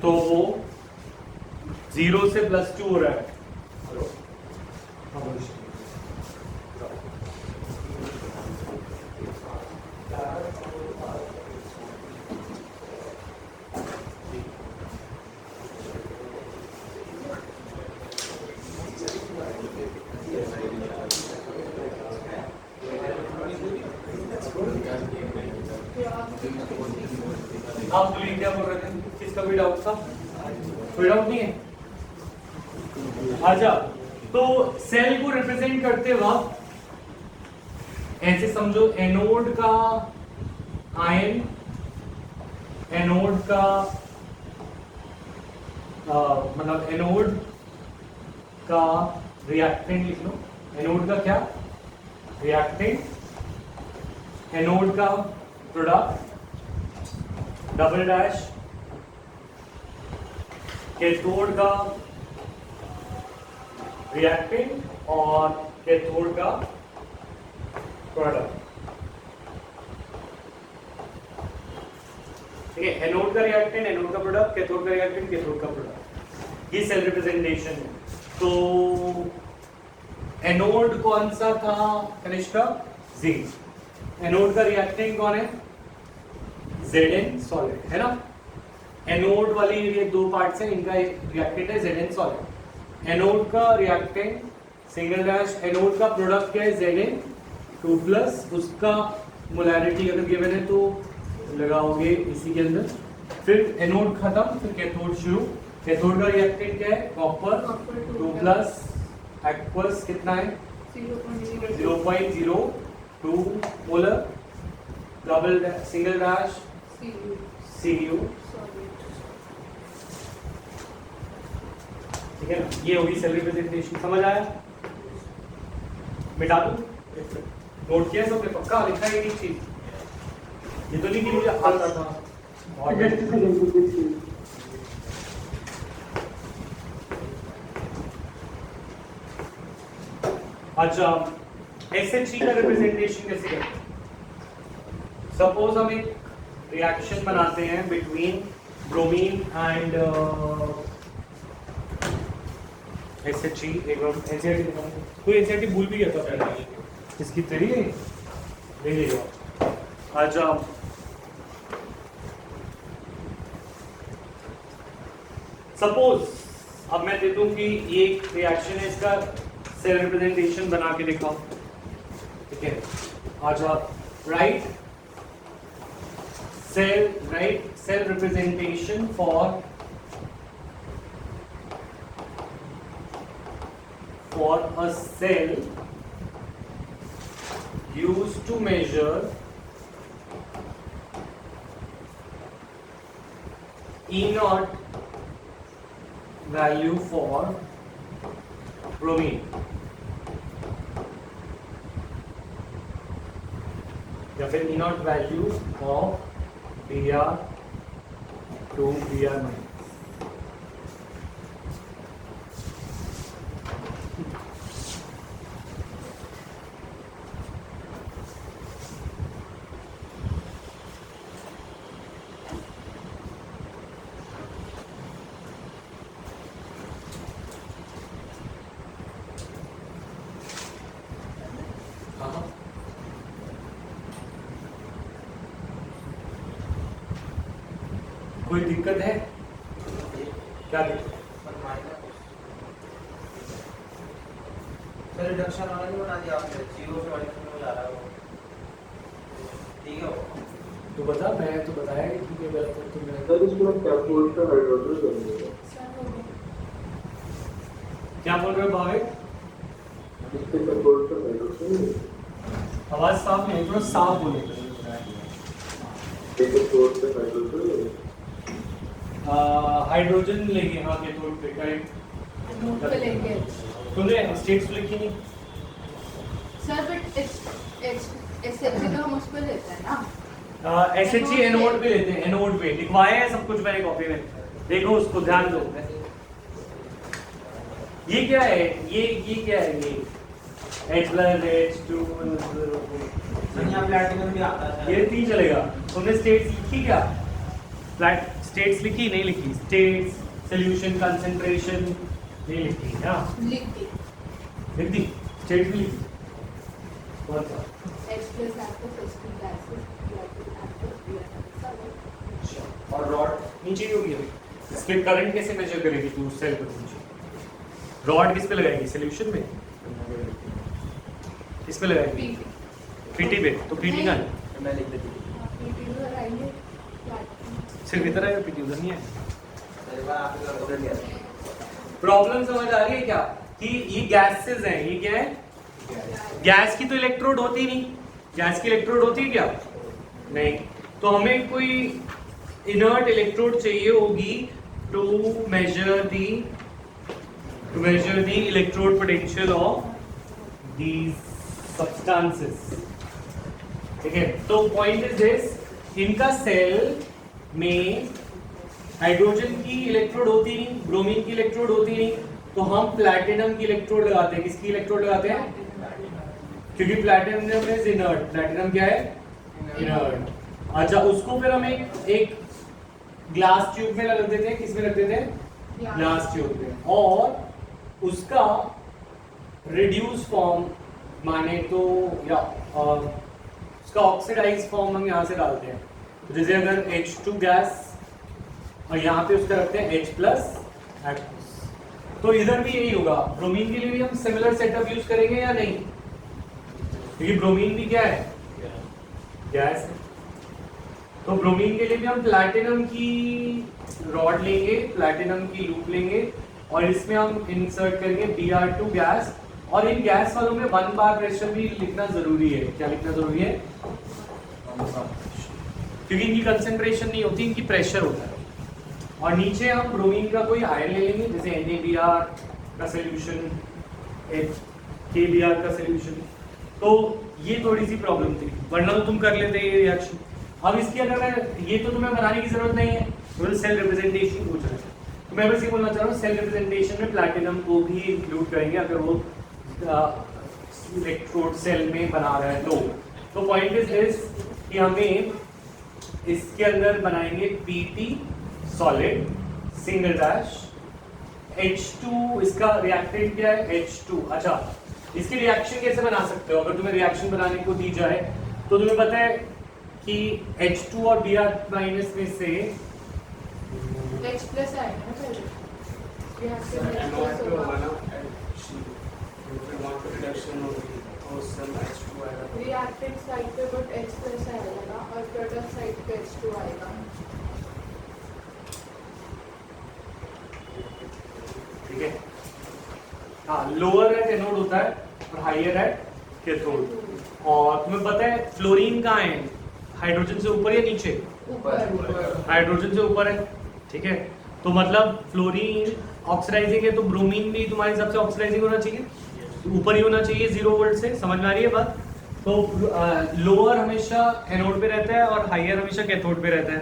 तो वो 0 से +2 हो रहा है। आप बोलिए क्या बोल रहे थे? किसका भी डाउट था? कोई डाउट नहीं है? अच्छा, तो सेल को रिप्रेजेंट करते वक्त ऐसे समझो, एनोड का आयन, एनोड का मतलब एनोड का रिएक्टेंट लिख लो। एनोड का क्या? रिएक्टेंट। एनोड का प्रोडक्ट डबल डैश, कैथोड का रिएक्टेंट और कैथोड का प्रोडक्ट। ठीक है, एनोड का रिएक्टेंट, एनोड का प्रोडक्ट, कैथोड का रिएक्टेंट, कैथोड का प्रोडक्ट। ये सेल रिप्रेजेंटेशन है। तो एनोड कौन सा था कनिष्का? जिंक। एनोड का रिएक्टेंट कौन है? Zn सॉलिड, है ना। एनोड वाली ये दो पार्ट्स हैं, इनका रिएक्टेंट है Zn सॉलिड। एनोड का रिएक्टेंट सिंगल डैश, एनोड का प्रोडक्ट क्या है? Zn2+, उसका मोलैरिटी अगर गिवन है तो लगाओगे इसी के अंदर। फिर एनोड खत्म, फिर कैथोड शुरू। कैथोड का रिएक्टेंट क्या है? कॉपर 2+, एक्वस कितना है? 0.02 molar, double single dash Cu। ठीक है ना, ये होगी सेल रिप्रेजेंटेशन। समझ आया? मिटा दूं? नोट किया सबने? पक्का लिखा है ये चीज? ये तो नहीं कि मुझे आता था। अच्छा, SHC का रिप्रेजेंटेशन कैसे करते हैं? सपोज हम एक रिएक्शन बनाते हैं बिटवीन ब्रोमीन एंड SHC। एक बार NCERT दिखाओ। कोई NCERT भूल भी गया था पहले इसकी तेरी ले लीजिए। अच्छा, सपोज अब मैं दे दूं कि ये एक रिएक्शन है, इसका सेल रिप्रेजेंटेशन बना के दिखाओ। ठीक है, अच्छा, right cell representation for a cell used to measure E0 value for bromine। या फिर E naught value of B R two B R minus. कोई दिक्कत है? क्या दिक्कत?
सर रिडक्शन वाला नहीं बना दिया आपने, जीरो से माइनस में जा रहा है वो, ठीक है वो?
तू बता, मैं तो बताया कि ठीक है गलत है तो मैं
सर इसमें कैथोड का हाइड्रोजन बनेगा।
सर हो गया।
क्या बोल रहे हो भाविक?
इसके कैथोड का हाइड्रोजन
आवाज साफ नहीं, थोड़ा साफ बोले।
कैथोड का हाइड्रोजन
हाइड्रोजन लेंगे, हाँ कैथोड पे करेक्ट।
नोट पे लेंगे।
तूने स्टेट्स लिखी नहीं?
सर बट SHG तो हम उस पे लेते हैं ना।
SHG एनोड पे लेते हैं, एनोड पे लिखवाए हैं सब कुछ मैंने कॉपी में, देखो उसको ध्यान दो। ये क्या है? ये क्या है? ये H प्लस H2
यहाँ प्लैटिनम भी आता है।
ये नहीं चलेगा। तुमने स्टेट्स लिखी क्या? फ्लैट स्टेट्स लिखी नहीं लिखी? स्टेट्स, सॉल्यूशन, कंसंट्रेशन नहीं लिखी क्या?
लिख दी।
लिख दी? स्टेट भी लिखी? कौन सा?
H plus active physical gases, reactive active reactive
और रॉड नीचे ही होगी अभी। इस पे करंट कैसे मेजर करेगी तू सेल पे नीचे? रॉड किस पे लगाएगी? सॉल्यूशन में? किस पे लगाएगी? पीटी पे। तो पीटी का
मैं लिख देती हूँ।
PT उधर आएंगे।
सिर्फ इधर है, पीटी उधर नहीं है।
एक बार आप इधर उधर लिया।
प्रॉब्लम समझ आ रही है क्या? कि ये गैसेस हैं, ये क्या है? गैस की तो इलेक्ट्रोड होती नहीं। गैस की इलेक्ट्रोड होती है क्या? नहीं। तो हमें कोई इनर्ट इलेक्ट्रोड चाहिए होगी to measure the electrode potential of these substances. ठीक है, तो पॉइंट इज दिस, इनका सेल में हाइड्रोजन की इलेक्ट्रोड होती नहीं, ब्रोमीन की इलेक्ट्रोड होती नहीं, तो हम प्लैटिनम की इलेक्ट्रोड लगाते हैं। किसकी इलेक्ट्रोड लगाते हैं? क्योंकि प्लैटिनम इज इनर्ट। प्लैटिनम क्या है? इनर्ट। अच्छा, उसको फिर हम एक ग्लास ट्यूब में रख देते हैं। किस में रख देते हैं? ग्लास ट्यूब में। और उसका रिड्यूस फॉर्म माने तो या उसका ऑक्सीडाइज फॉर्म हम यहाँ से डालते हैं। जैसे अगर H2 गैस और यहाँ पे उसका रखते हैं H प्लस एक्वस, तो इधर भी यही होगा। ब्रोमीन के लिए भी हम सिमिलर सेटअप यूज करेंगे या नहीं? क्योंकि ब्रोमीन भी क्या है? गैस है। तो ब्रोमीन के लिए भी हम प्लैटिनम की रॉड लेंगे, प्लैटिनम की लूप लेंगे और इसमें हम इंसर्ट करेंगे Br2 गैस। और इन गैस वालों में 1 बार प्रेशर भी लिखना जरूरी है। क्या लिखना जरूरी है? क्योंकि इनकी कंसंट्रेशन नहीं होती, इनकी प्रेशर होता है। और नीचे हम ब्रोमीन का कोई आयन ले लेंगे, जैसे NaBr का सोल्यूशन, KBr का सोल्यूशन। तो ये थोड़ी सी प्रॉब्लम थी, वरना तो तुम कर लेते ये रिएक्शन। अब इसकी अगर ये तो तुम्हें बनाने की जरूरत नहीं है, केवल सेल रिप्रेजेंटेशन पूछ रहे हैं। तो मैं बस ये बोलना चाह रहा हूँ, सेल रिप्रेजेंटेशन में प्लैटिनम को भी इंक्लूड करेंगे अगर वो इलेक्ट्रोड सेल में बना रहा है तो पॉइंट इज दिस कि हमें इसके अंदर बनाएंगे PT solid single dash H2। इसका रिएक्टेंट क्या है? H2। अच्छा, इसकी रिएक्शन कैसे बना सकते हो? अगर तुम्हें रिएक्शन बनाने को दी जाए तो तुम्हें पता है कि H2 और Br माइनस में से
H plus आएगा ना पहले। reactive H plus होगा। reactive साइड पे बट H plus आएगा ना, और प्रोडक्ट साइड पे H2 आएगा।
ठीक है। हाँ, लोअर एट एनोड होता है और हायर एट कैथोड। और तुम्हें पता है फ्लोरीन कहाँ है? हाइड्रोजन से ऊपर या नीचे?
ऊपर।
हाइड्रोजन से ऊपर है। ठीक है, तो मतलब फ्लोरीन ऑक्सीडाइजिंग है, तो ब्रोमीन भी तुम्हारे हिसाब से ऑक्सीडाइजिंग होना चाहिए, ऊपर ही होना चाहिए 0 वोल्ट से। समझ में आ रही है बात? तो तो लोअर हमेशा एनोड पे रहता है और हायर हमेशा कैथोड पे रहता है,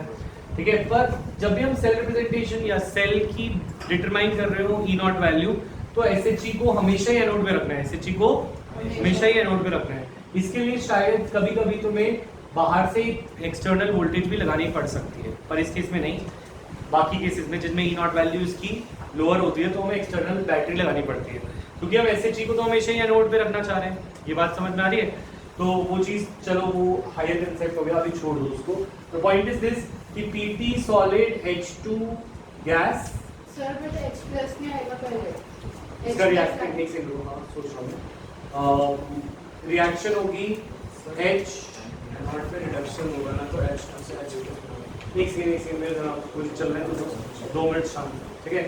ठीक है। पर जब भी हम सेल रिप्रेजेंटेशन या सेल की डिटरमाइन कर रहे हो ई नॉट वैल्यू, तो SHE को हमेशा ही एनोड पे रखना है, SHE को हमेशा ही एनोड पे रखना है। इसके लिए शायद कभी कभी तुम्हें बाहर से एक्सटर्नल वोल्टेज भी लगानी पड़ सकती है, पर इस केस में नहीं। बाकी केसेस में जिनमें ई नॉट वैल्यू इसकी लोअर होती है तो हमें एक्सटर्नल बैटरी लगानी पड़ती है, क्योंकि हम SHE को तो हमेशा ही एनोड पे रखना चाह रहे हैं। ये बात समझ में आ रही है? तो वो चीज़ चलो वो हायर कंसेप्ट हो गया, अभी छोड़ दो उसको। द पॉइंट इज दिस कि PT solid H2 gas,
sir but H plus में आएगा पहले,
इसका रिएक्शन टेक्निक से लो, हाँ सोच रहा हूँ। रिएक्शन होगी H नॉट पे रिडक्शन होगा ना, तो H से H2 एक सेकंड मेरे जरा कुछ चल रहा है तो 2 मिनट शांत, ठीक है।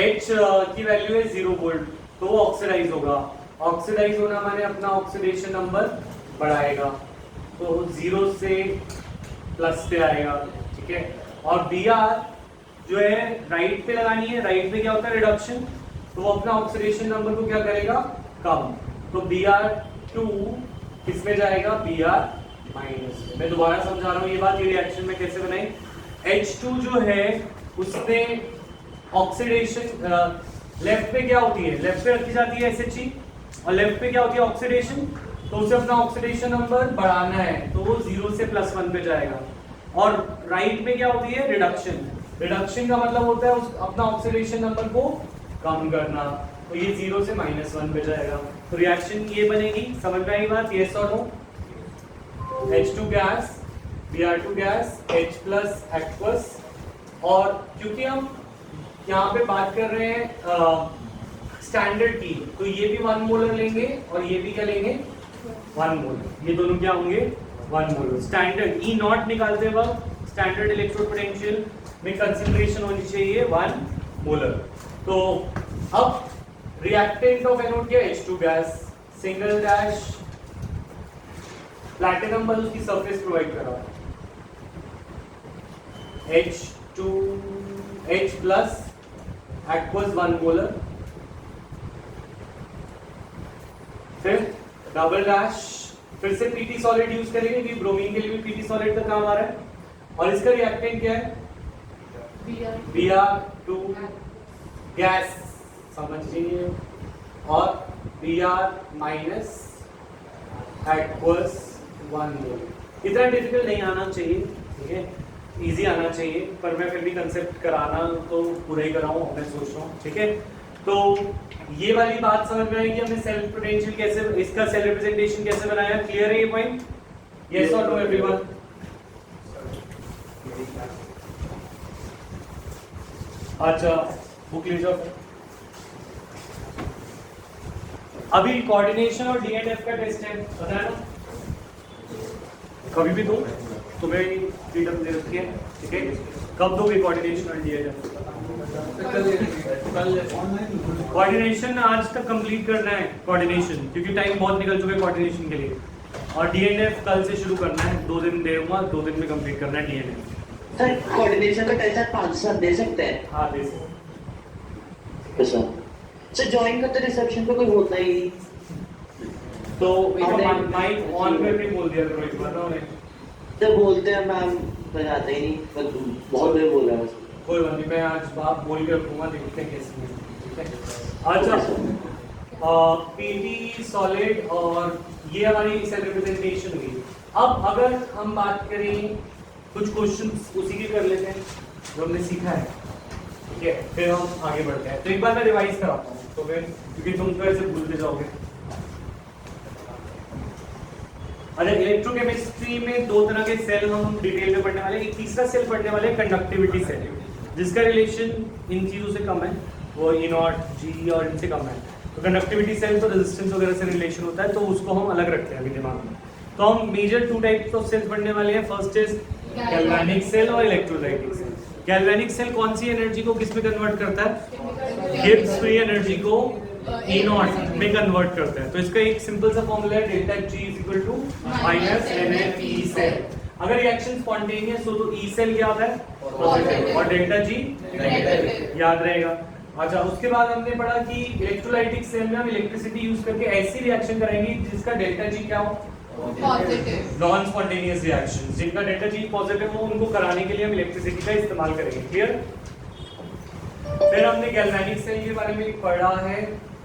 H की वैल्यू है 0 वोल्ट, तो वो ऑक्सीडाइज होगा। ऑक्सीडाइज होना माने अपना ऑक्सीडेशन नंबर बढ़ाएगा, तो 0 से प्लस पे आएगा, ठीक है। और Br जो है राइट पे लगानी है, राइट पे क्या होता है रिडक्शन, तो वो अपना ऑक्सीडेशन नंबर को क्या करेगा, कम। तो Br2 किस में जाएगा, Br माइनस में। मैं दोबारा समझा रहा हूँ ये बात, ये रिएक्शन में कैसे बनाई। H2 जो है उसमें ऑक्सीडेशन लेफ्ट पे क्या होती है, लेफ्ट पे रखी जाती है SHE, और लेफ्ट पे क्या होती है ऑक्सीडेशन, तो उसे अपना ऑक्सीडेशन नंबर बढ़ाना है, तो वो 0 से +1 पे जाएगा। और राइट में क्या होती है रिडक्शन, रिडक्शन का मतलब होता है उस अपना ऑक्सीडेशन नंबर को कम करना, तो ये 0 से -1 पे जाएगा। तो रिएक्शन ये बनेगी, समझ में आई बात, यस और no. H2 gas, Br2 gas, H plus aqueous, और क्योंकि हम यहाँ पे बात कर रहे हैं स्टैंडर्ड की, तो ये भी 1 मोलर लेंगे और ये भी क्या लेंगे 1 मोलर, ये दोनों क्या होंगे 1 मोलर। स्टैंडर्ड ई नॉट निकालते वक्त स्टैंडर्ड इलेक्ट्रोड पोटेंशियल में कंसंट्रेशन होनी चाहिए 1 मोलर। तो अब रिएक्टेंट ऑफ एनोड क्या, H2 gas, single dash platinum बस उसकी सरफेस प्रोवाइड करा, H प्लस एक्वस 1 मोलर, फिर डबल डैश, फिर से PT सॉलिड यूज करेंगे क्योंकि ब्रोमीन के लिए भी PT सॉलिड का काम आ रहा है। और इसका रिएक्टेंट क्या है, Br2 गैस, समझिए, और Br माइनस एक्वस 1 मोलर। इतना डिफिकल्ट नहीं आना चाहिए, ठीक है, इजी आना चाहिए, पर मैं फिर भी कंसेप्ट कराना तो पूरा ही कराऊं, मैं सोच रहा हूँ, ठीक है। तो ये वाली बात समझ में आएगी, हमने सेल्फ पोटेंशियल कैसे, इसका सेल रिप्रेजेंटेशन कैसे बनाया, क्लियर है ये पॉइंट, यस और नो एवरीवन। अच्छा बुक ले जाओ। अभी कोऑर्डिनेशन और D&F का टेस्ट है, बताया ना, कभी भी दो, तुम्हें फ्रीडम दे रखी है, ठीक है। कब दोगे कोऑर्डिनेशन और D&F? कोऑर्डिनेशन आज तक कंप्लीट करना है कोऑर्डिनेशन, क्योंकि टाइम बहुत निकल चुका है कोऑर्डिनेशन के लिए, और D&F कल से शुरू करना है, 2 दिन दूंगा, 2 दिन में कंप्लीट करना है D&F।
सर कोऑर्डिनेशन का टेस्ट 5 साल दे सकते हैं?
हाँ दे सकते
हैं सर। ज्वाइन करते रिसेप्शन पे कोई होता ही नहीं,
तो माइक ऑन करके बोल दिया करो एक बार ना उन्हें।
जब बोलते हैं मैम बजाते ही नहीं, पर बहुत देर बोला है।
कोई बात नहीं, मैं आज बात बोल के रखूंगा, देखते हैं कैसे है, ठीक है। अच्छा PT सॉलिड और ये हमारी सेल रिप्रेजेंटेशन हुई। अब अगर हम बात करें, कुछ क्वेश्चंस उसी के कर लेते हैं जो हमने सीखा है, ठीक है, फिर हम आगे बढ़ते हैं। तो एक बार मैं रिवाइज कराता हूँ, तो फिर क्योंकि तुम तो ऐसे भूलते जाओगे। अच्छा, इलेक्ट्रोकेमिस्ट्री में 2 तरह के सेल हम डिटेल में पढ़ने वाले हैं। एक तीसरा सेल पढ़ने वाले हैं कंडक्टिविटी सेल, जिसका रिलेशन इन चीजों से कम है, वो E नॉट G और इनसे कम है। तो कंडक्टिविटी सेल तो रेजिस्टेंस वगैरह से रिलेशन होता है, तो उसको हम अलग रखते हैं अभी दिमाग में। तो हम मेजर 2 टाइप्स ऑफ सेल्स पढ़ने वाले हैं। फर्स्ट इज गैल्वेनिक सेल और इलेक्ट्रोलाइटिक सेल। गैल्वेनिक सेल कौन सी एनर्जी को किस में कन्वर्ट करता है, गिब्स फ्री एनर्जी को E नॉट में कन्वर्ट करता है। तो इसका एक सिंपल सा फॉर्मूला है, delta G equal to minus NFE cell. अगर रिएक्शन स्पॉन्टेनियस हो तो E सेल क्या होता है पॉजिटिव और डेल्टा G नेगेटिव, याद रहेगा। अच्छा, उसके बाद हमने पढ़ा कि इलेक्ट्रोलाइटिक सेल में हम इलेक्ट्रिसिटी यूज करके ऐसी रिएक्शन करेंगे जिसका डेल्टा G क्या हो
पॉजिटिव
नॉन स्पॉन्टेनियस रिएक्शन जिनका डेल्टा जी पॉजिटिव हो उनको कराने के लिए हम इलेक्ट्रिसिटी का इस्तेमाल करेंगे। क्लियर? फिर हमने गैल्वेनिक सेल के बारे में पढ़ा है,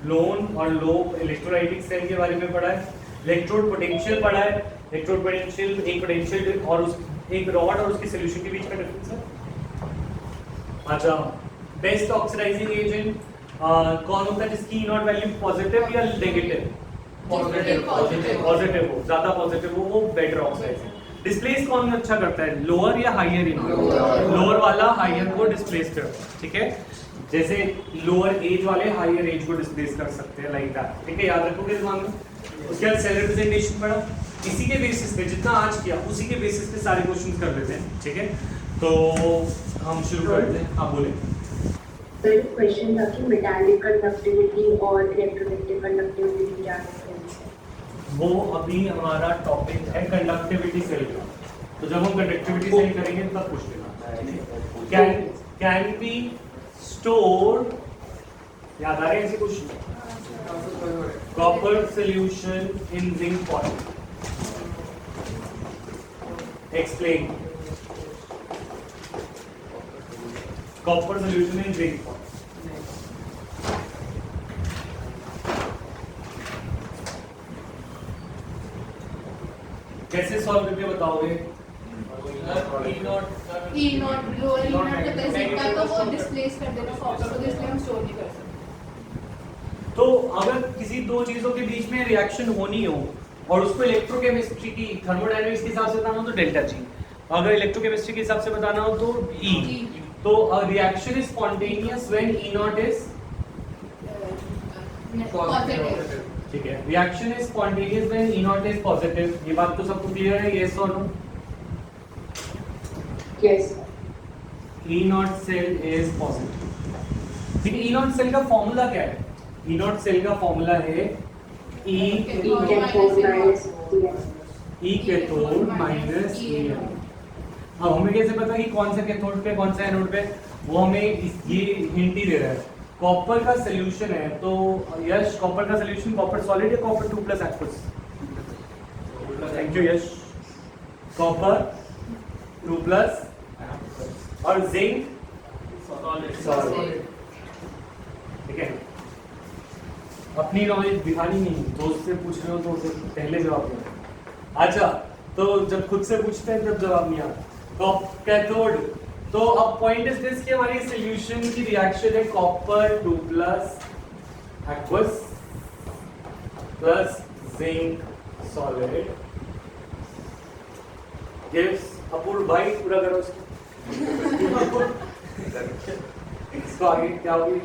लोन और लो इलेक्ट्रोलाइटिक सेल के बारे में पढ़ा है, इलेक्ट्रोड पोटेंशियल पढ़ा है। इलेक्ट्रोड पोटेंशियल एक पोटेंशियल और एक रॉड और उसके सॉल्यूशन के बीच का डिफरेंस है। अच्छा, बेस्ट ऑक्सीडाइजिंग एजेंट कौन होता है जिसकी E0 वैल्यू पॉजिटिव या नेगेटिव?
पॉजिटिव
पॉजिटिव हो, ज्यादा पॉजिटिव हो वो बेटर ऑक्सीडाइजिंग। डिस्प्लेस कौन अच्छा करता है, लोअर या हायर? लोअर वाला हायर को डिस्प्लेस करता है। ठीक है, जैसे लोअर एज वाले हायर एज को डिस्प्लेस कर सकते हैं, लाइक दैट। ठीक है, याद रखोगे दिमाग में। उसके बाद सेल रिप्रेजेंटेशन पढ़ा, इसी के बेसिस पे जितना आज किया उसी के बेसिस पे सारे क्वेश्चंस कर लेते हैं। ठीक है, तो हम शुरू करते हैं। हाँ बोले।
सर क्वेश्चन था कि मेटालिक कंडक्टिविटी और इलेक्ट्रोनेगेटिव कंडक्टिविटी क्या डिफरेंस है?
वो अभी हमारा टॉपिक है कंडक्टिविटी सेल का, तो जब हम कंडक्टिविटी सेल करेंगे तब पूछ लेना। कैन बी स्टोर, याद आ रहे हैं ऐसे question? Copper solution in zinc point, explain copper solution in zinc point. कैसे सॉल्व करके बताओगे?
E0 लोअर E0 होता है जिंक का, तो वो डिस्प्लेस कर देगा कॉपर को, इसलिए हम स्टोर नहीं कर सकते।
तो अगर किसी दो चीजों के बीच में रिएक्शन होनी हो और उसको इलेक्ट्रोकेमिस्ट्री की थर्मोडायनामिक्स के हिसाब से बताना हो तो डेल्टा जी, अगर इलेक्ट्रोकेमिस्ट्री के हिसाब से बताना हो तो ई। तो reaction is spontaneous when E0 is
positive.
ठीक है, reaction is spontaneous when E0 is positive. ये बात तो सबको क्लियर है? यस और no?
Yes
E0 cell is positive. ठीक है, E0 सेल का फॉर्मूला क्या है? E0 सेल का फॉर्मूला है E कैथोड माइनस EN। अब हमें कैसे पता कि कौन सा कैथोड पे कौन सा एनोड पे? वो हमें ये हिंट ही दे रहा है। कॉपर का सॉल्यूशन है, तो यश कॉपर का सॉल्यूशन कॉपर सॉलिड या copper 2 plus aqueous? Thank you Yash. Copper 2 plus और जिंक सॉलिड। ठीक है, अपनी नॉलेज दिखानी नहीं, दोस्त से पूछ रहे हो तो उसे पहले जवाब दो। अच्छा, तो जब खुद से पूछते हैं तब जवाब नहीं आता। तो कैथोड, तो अब पॉइंट इज दिस कि हमारी सॉल्यूशन की रिएक्शन है copper 2 plus aqueous plus zinc solid gives Apoorv भाई पूरा करो इसको। इसको आगे क्या होगी?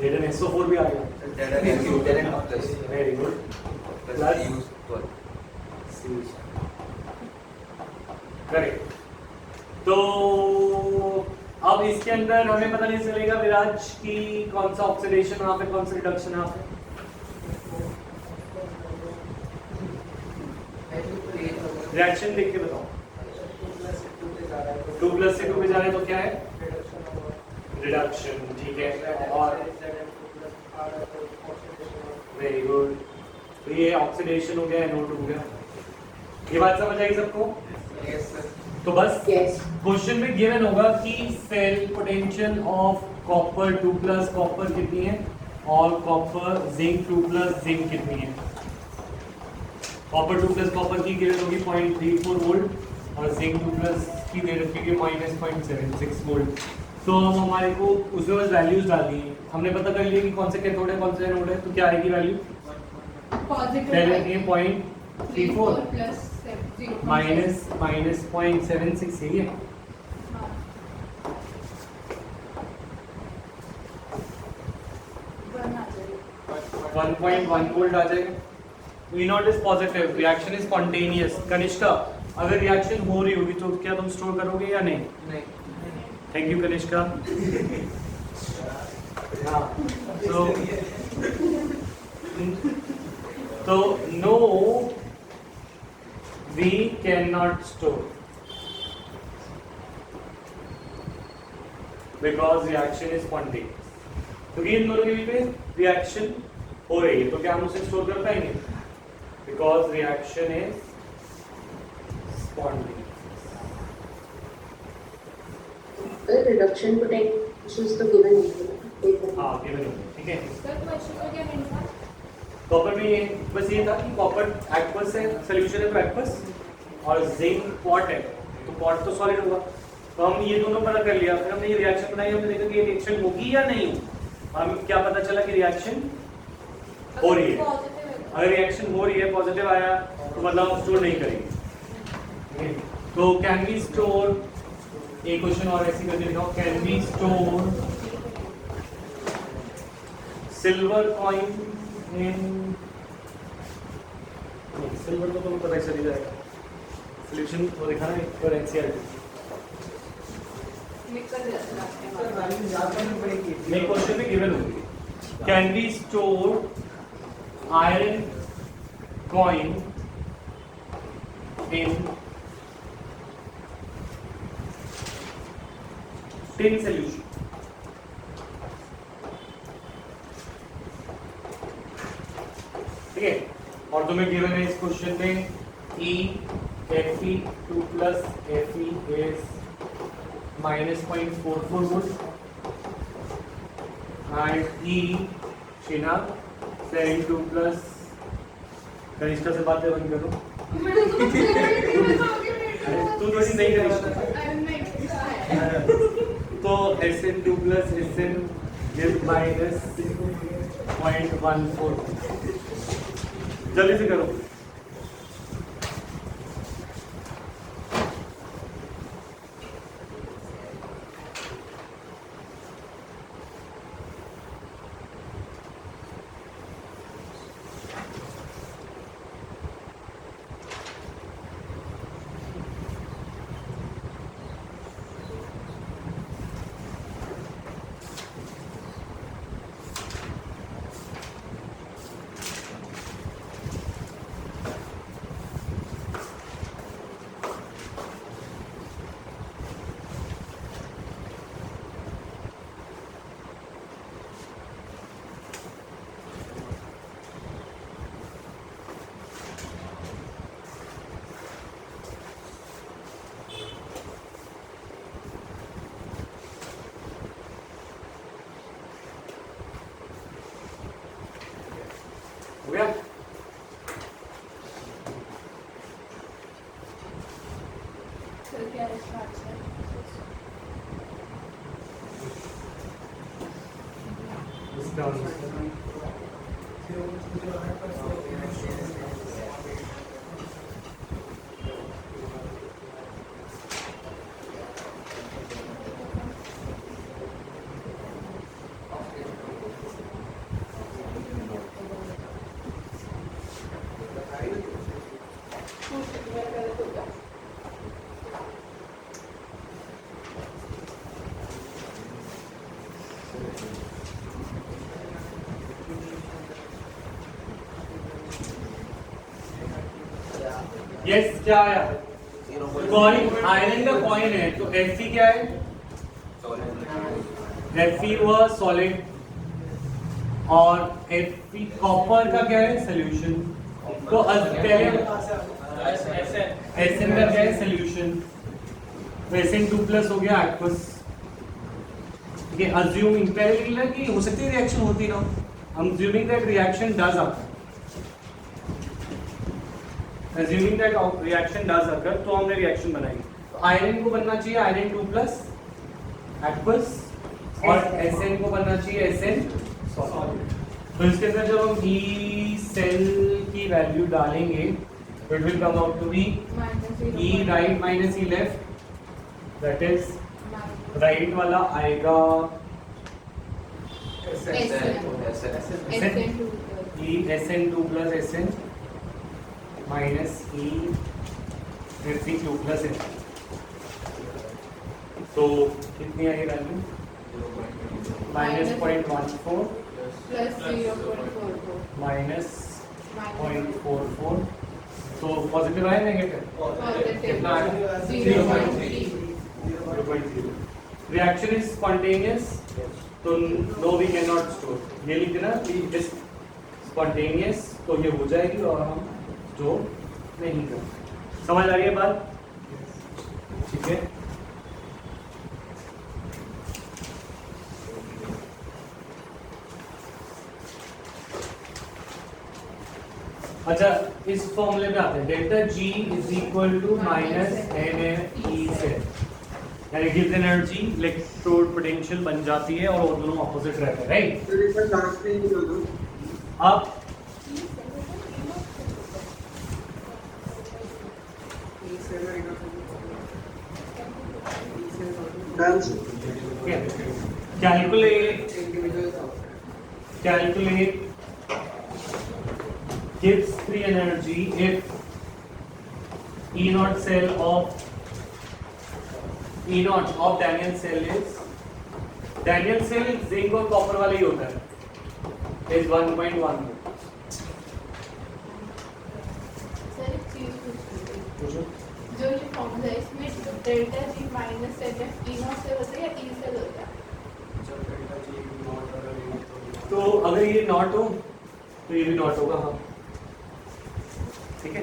ZnSO4 भी आ गया। Very good. करेक्ट। तो अब इसके अंदर हमें पता नहीं चलेगा विराज की कौन सा ऑक्सीडेशन यहाँ पे, कौन सा रिडक्शन यहाँ पे। रिएक्शन देख के बताओ। 2 प्लस से 2 पे जा रहे हैं तो क्या है? रिडक्शन। ठीक है, और वेरी गुड। तो ये ऑक्सीडेशन हो गया, एनोड हो गया। ये बात समझ आई सबको? तो बस क्वेश्चन में गिवन होगा कि cell potential of copper 2 plus copper कितनी है और कॉपर जिंक 2 प्लस जिंक कितनी है। कॉपर 2 प्लस कॉपर की गिवन होगी 0.34 वोल्ट और जिंक 2 प्लस की दे रखी है -0.76 वोल्ट। तो अब हमारे को उसमें बस वैल्यूज डालनी है। हमने पता कर लिया कि कौन से कैथोड है कौन से एनोड है, तो क्या आएगी वैल्यू? पहले ये 0.34
प्लस
माइनस 0.76 यही है।
हाँ।
1.1 वोल्ट आ जाएगा। E0 is positive, reaction is spontaneous. Kanishka, अगर रिएक्शन हो रही होगी तो क्या तुम स्टोर करोगे या नहीं?
नहीं।
Thank you Kanishka. हाँ, तो no we cannot store because reaction is spontaneous। तो इन दोनों के बीच में रिएक्शन हो रही है तो क्या हम उसे स्टोर कर पाएंगे? because reaction is spontaneous.
Reduction potential तो गिवन है।
हाँ given है, ठीक है।
सर क्वेश्चन का क्या मीनिंग था?
कॉपर में ये बस ये था कि कॉपर एक्वस है, सोल्यूशन है तो एक्वस, और जिंक पॉट है तो पॉट तो सॉलिड होगा। तो हम ये दोनों पता कर लिया, फिर हमने ये रिएक्शन बनाई, हमने देखा कि ये रिएक्शन होगी या नहीं होगी। हमें क्या पता चला कि रिएक्शन हो रही है।
पॉजिटिव है
अगर रिएक्शन हो रही है, पॉजिटिव आया तो मतलब हम स्टोर नहीं करेंगे, ठीक है। तो कैन वी स्टोर, एक क्वेश्चन और ऐसे करके दिखाओ, can we store silver coin in, silver को तो पता ही चल जाएगा, सोल्यूशन तो दिखाना है और एनसीईआरटी
निकल जाता है।
में क्वेश्चन में गिवन होगी, can we store iron coin in tin solution. ठीक है, और तुम्हें गिवन है इस क्वेश्चन में Fe2 plus Fe is -0.44 volt and E Shina 72 plus, कनिष्ठा से बातें बंद करो, तू थोड़ी नहीं कनिष्ठा, तो Sn2 plus Sn is -0.14, जल्दी से करो। हो गया?
सर क्या इसका आंसर?
इसका आंसर यस, क्या आया? कॉइन, आयरन का कॉइन है तो Fe क्या है? Fe हुआ सॉलिड, और Fe कॉपर का क्या है? सोल्यूशन। तो पहले Sn का क्या है? सोल्यूशन। तो Sn2 प्लस हो गया एक्वस। ठीक है, अज्यूमिंग पहले लिखना कि हो सकती है रिएक्शन होती ना, हम assuming that reaction does occur, assuming that reaction does occur, तो हमने रिएक्शन बनाई। तो आयरन को बनना चाहिए आयरन 2 प्लस एक्वस, और Sn को बनना चाहिए Sn सॉलिड। तो इसके अंदर जब हम E सेल की वैल्यू डालेंगे तो it will come out to be E right minus E left, that is right वाला आएगा E Sn2 plus Sn minus E Fe2 plus Fe। तो कितनी आई वैल्यू? -0.14
प्लस 0.44
माइनस 0.44, तो पॉजिटिव है negative?
Positive
0.3। 0.0। Reaction is spontaneous, तो no we can not store, ये लिख देना कि इट इज स्पॉन्टेनियस, तो ये हो जाएगी और हम जो नहीं करता। समझ आ रही है बात? ठीक है। अच्छा, इस फॉर्मूले में आते हैं delta G is equal to minus N E से, यानी गिव्स एनर्जी इलेक्ट्रोड पोटेंशियल बन जाती है और वो दोनों ऑपोजिट रहते हैं, राइट? अब calculate gives free energy if E naught cell of Daniel cell is zinc और कॉपर वाला ही होता है, is 1.1।
सर एक चीज पूछनी थी, जो ये फॉर्मूला है इसमें delta G minus N F E naught से होता है या ई से होता है?
तो अगर ये नॉट हो तो ये भी नॉट होगा, हाँ ठीक है।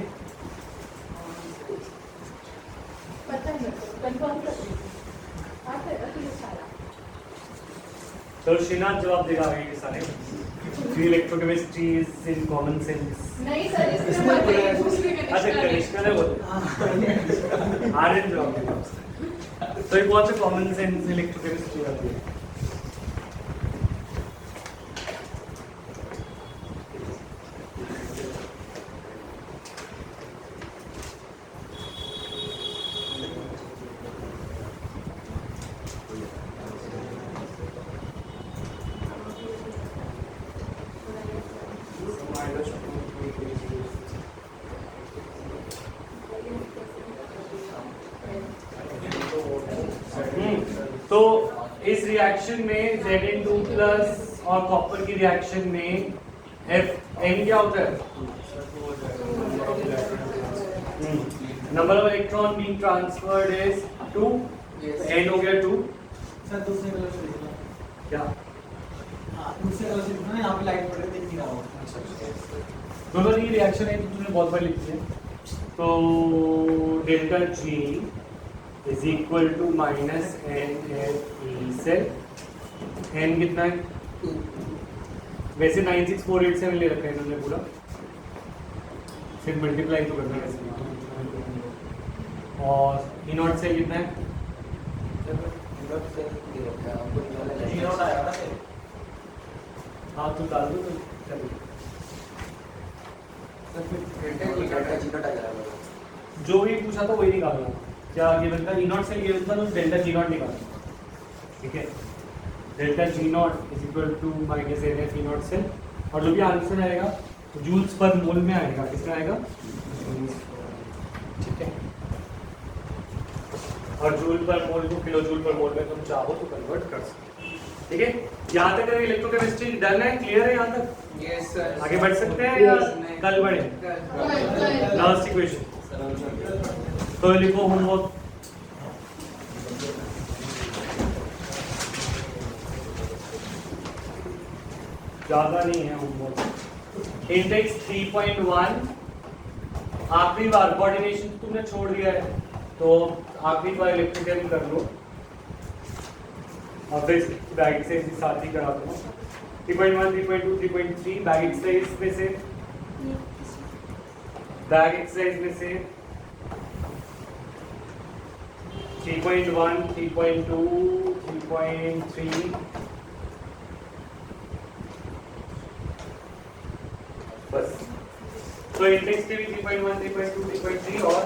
पता है मेरे को, कंफर्म कर दीजिए। आता है अभी सारा।
तो श्रीनाथ जवाब देगा आगे के सारे। Free electrochemistry is in common sense।
नहीं सर, इसमें मत है, दूसरी में
अच्छा कनिष्का ने बोला, आर्यन जवाब देगा। तो ये कौन सा कॉमन सेंस इलेक्ट्रोकेमिस्ट्री आती है? तो इस रिएक्शन में Zn2 प्लस और कॉपर की रिएक्शन में Fn क्या होता है? Number of electron being transferred is 2, N हो गया 2।
सर दूसरे कलर से लिखना
क्या?
दूसरे कलर से लिखना, यहाँ पे लाइट पड़ रही है, दिख नहीं रहा होगा।
दोनों की रिएक्शन है, तुमने बहुत बार लिखी है। तो delta G is equal to minus N F E cell, N कितना है? वैसे 9648 से ले रखा है इन्होंने पूरा, फिर मल्टीप्लाई तो करना है वैसे। और ई नॉट सेल कितना है?
जीरो आएगा ना सर?
हाँ तो डाल दो तो चलो। जो भी पूछा था वही निकालना। क्या गिवन था? ई नॉट सेल गिवन था तो डेल्टा जी नॉट निकालना, ठीक है? Delta G naught is equal to minus N F E naught cell, और जो भी आंसर आएगा जूल्स पर मोल में आएगा। किसमें आएगा? ठीक है। और जूल पर मोल को किलो जूल पर मोल में तुम चाहो तो कन्वर्ट कर सकते, ठीक है? यहाँ तक इलेक्ट्रोकेमिस्ट्री डन है, क्लियर है यहाँ तक?
Yes sir.
आगे बढ़ सकते हैं या कल बढ़े? लास्ट इक्वेशन तो लिखो होमवर्क। ज्यादा नहीं है होमवर्क। इंडेक्स 3.1 आखिरी बार कोऑर्डिनेशन तुमने छोड़ दिया है तो आखिरी बार इलेक्ट्रिकल कर लो और फिर बैग एक्सरसाइज के साथ ही करा दो। 3.1 3.2 3.3 बैग एक्सरसाइज में से 3.1 3.2 3.3 बस। तो इंडेक्स के भी 3.1 3.2 3.3 और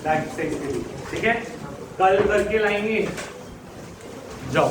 बैक एक्सरसाइज के भी, ठीक है? कल करके लाएंगे, जाओ।